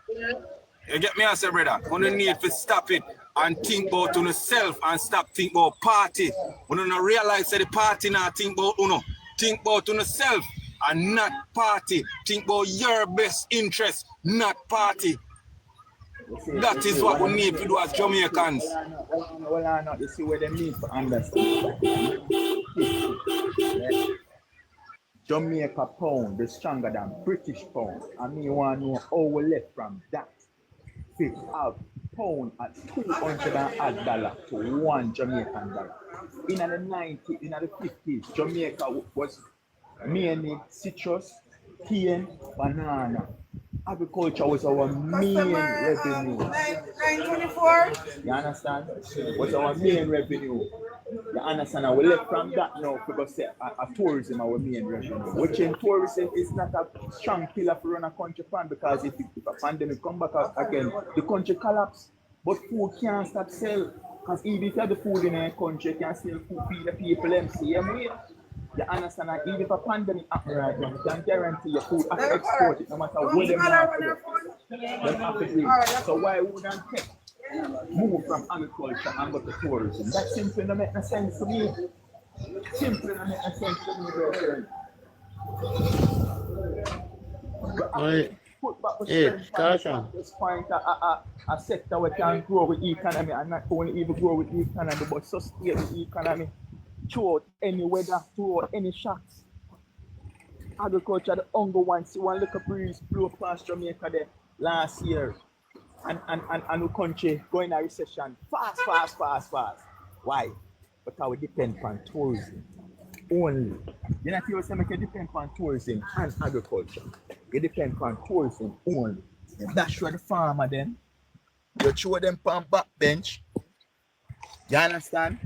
You get me, I say, brother? You need to stop it and think about yourself and stop think about party. You don't realize that the party now think about you. Think about yourself and not party. Think about your best interest, not party. That is what we need to do as Jamaicans. Well, you see where they need to understand. Jamaica pound is stronger than British pound. I mean, you want to know how we left from that. We have pound at $200 to $1 Jamaican dollar. In the 50s, Jamaica was mainly citrus, cane, banana. Agriculture was our main revenue. 924. You understand? Was our main revenue. You understand? And we left from that now because tourism our main revenue. Which in tourism is not a strong pillar for run a country pan, because if a pandemic come back again, the country collapse. But food can't stop sell. Because even if you have the food in a country, you can still feed the people them same way. You understand? And even if a pandemic happen right now, you can guarantee your food have to export it no matter where them have to do. So why wouldn't tech move from agriculture and go to tourism? That simply don't make no sense to me. Simply don't make no sense to me, bro. Put back this point a sector where can grow with the economy and not only even grow with the economy but sustain the economy. throughout any weather, throughout any shocks. Agriculture, the hunger one, see one little breeze blow past Jamaica there last year. And the country going a recession fast. Why? Because we depend on tourism only. You know, you say make you depend on tourism and agriculture. You depend on tourism only. You dash with the farmer then. You throw them on backbench. You understand?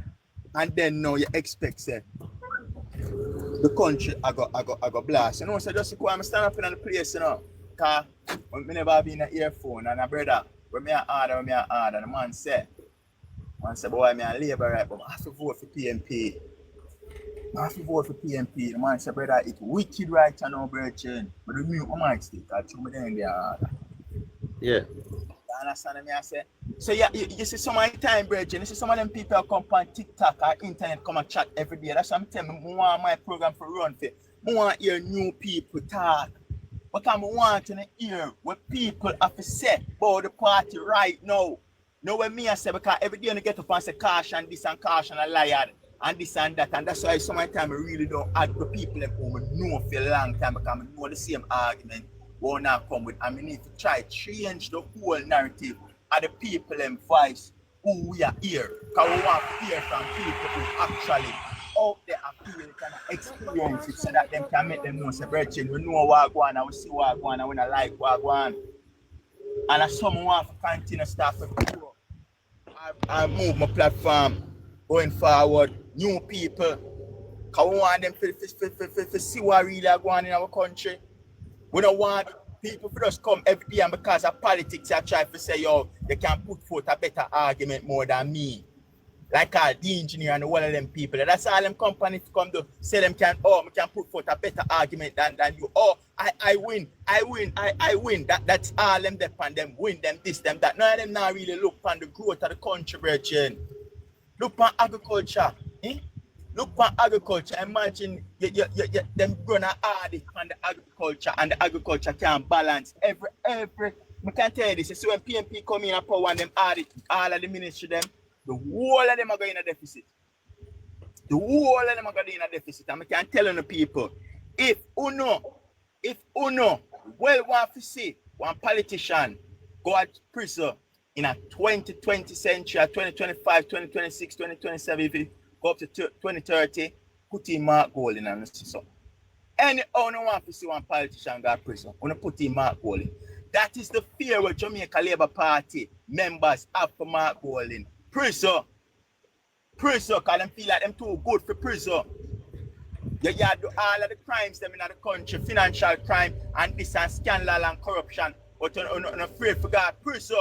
And then now you expect say the country I go blast. You know, so just go and stand up in the place, you know. Cause when me never been in an earphone and a brother, when me a order, the man say, boy, me a labor right, but I have to vote for PMP. The man say, brother, it's wicked right now, brother. But the mute my mic stick, I threw me there in the order. Yeah. You understand me? I say, so yeah, you see some of the time, brother, you see some of them people come on TikTok or internet come and chat every day. That's what I'm telling me. I want my program for run for. I want to hear new people talk. But I want to hear what people have to say about the party right now. Know what me I say, because every day I get up and say caution this and caution a liar and this and that. And that's why sometimes I really don't add the people who know for a long time because I know the same argument will not come with. And we need to try to change the whole narrative of the people and voice who we are here. Because we want to hear from people who actually out there and feel it and experience it so that them can make them know, say, brethren, we know what going on, we see what going on, and we don't like what going on. And as someone want to continue stuff to grow, I move my platform going forward, new people, because we want them to see what really are going on in our country. We don't want people to just come every day and because of politics, I try to say, yo, they can put forth a better argument more than me. Like the engineer and all of them people. That's all them companies come to say them can put forth a better argument than you. Oh, I win. That's all them depend them win them this, them that. None of them now really look on the growth of the country, brethren. Look on agriculture. Look on agriculture. Imagine them run a audit on the agriculture and the agriculture can balance every I can tell you this. So when PMP come in and power and them audit all of the ministry them. The whole of them are going in a deficit. And I can tell the people, if uno well want to see one politician go at prison in a 2020 century, 2025, 2026, 2027, if it go up to 2030, put in Mark Gold in and so. Any owner want to see one politician go at prison, wanna put in Mark Gold. That is the fear with Jamaica Labour Party members have for Mark Golding. Prison, because them feel like them too good for prison. You do all of the crimes them in the country, financial crime and this and scandal and corruption, but you're not afraid for God. Prison.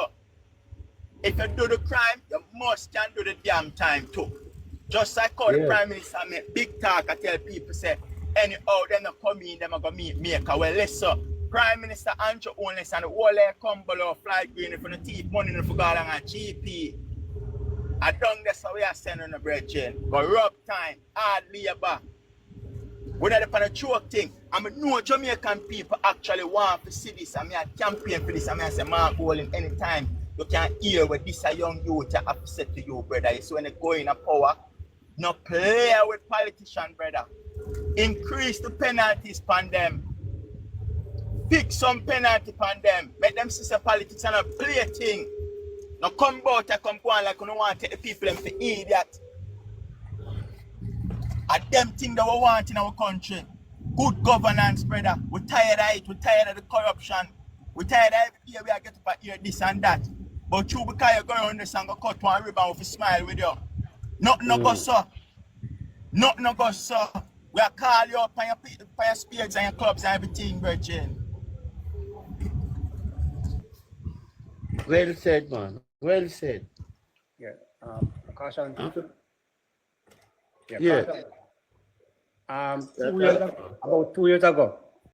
If you do the crime, you must can do the damn time too. Just like how the Prime Minister make big talk, I tell people say, anyhow, them not come in, them are going to meet Jamaica. Well, listen, Prime Minister Andrew Onless and the whole air come below, fly green for the teeth, money for God and GP. I done this how we are sending the brethren. But rub time, hard labor. When I depend on the joke thing, I know Jamaican people actually want to see this. I mean, I campaign for this. I mean, I say, Mark Golding, anytime you can hear what this a young youth have to say to you, brother. So when they go in a power, no play with politicians, brother. Increase the penalties upon them. Pick some penalty upon them. Make them see some politics and a play thing. Now come out and come go on like you don't want to take the people them for idiot. And them things that we want in our country. Good governance, brother. We're tired of it. We're tired of the corruption. We're tired of every year we are getting to hear this and that. But you because you go around this and go cut one ribbon with a smile with you. Nothing no go so. Nothing no go so. We are call you up on your spades and your clubs and everything, brethren. Well said, man. Well said. Yeah. Caution. Yeah. About 2 years ago,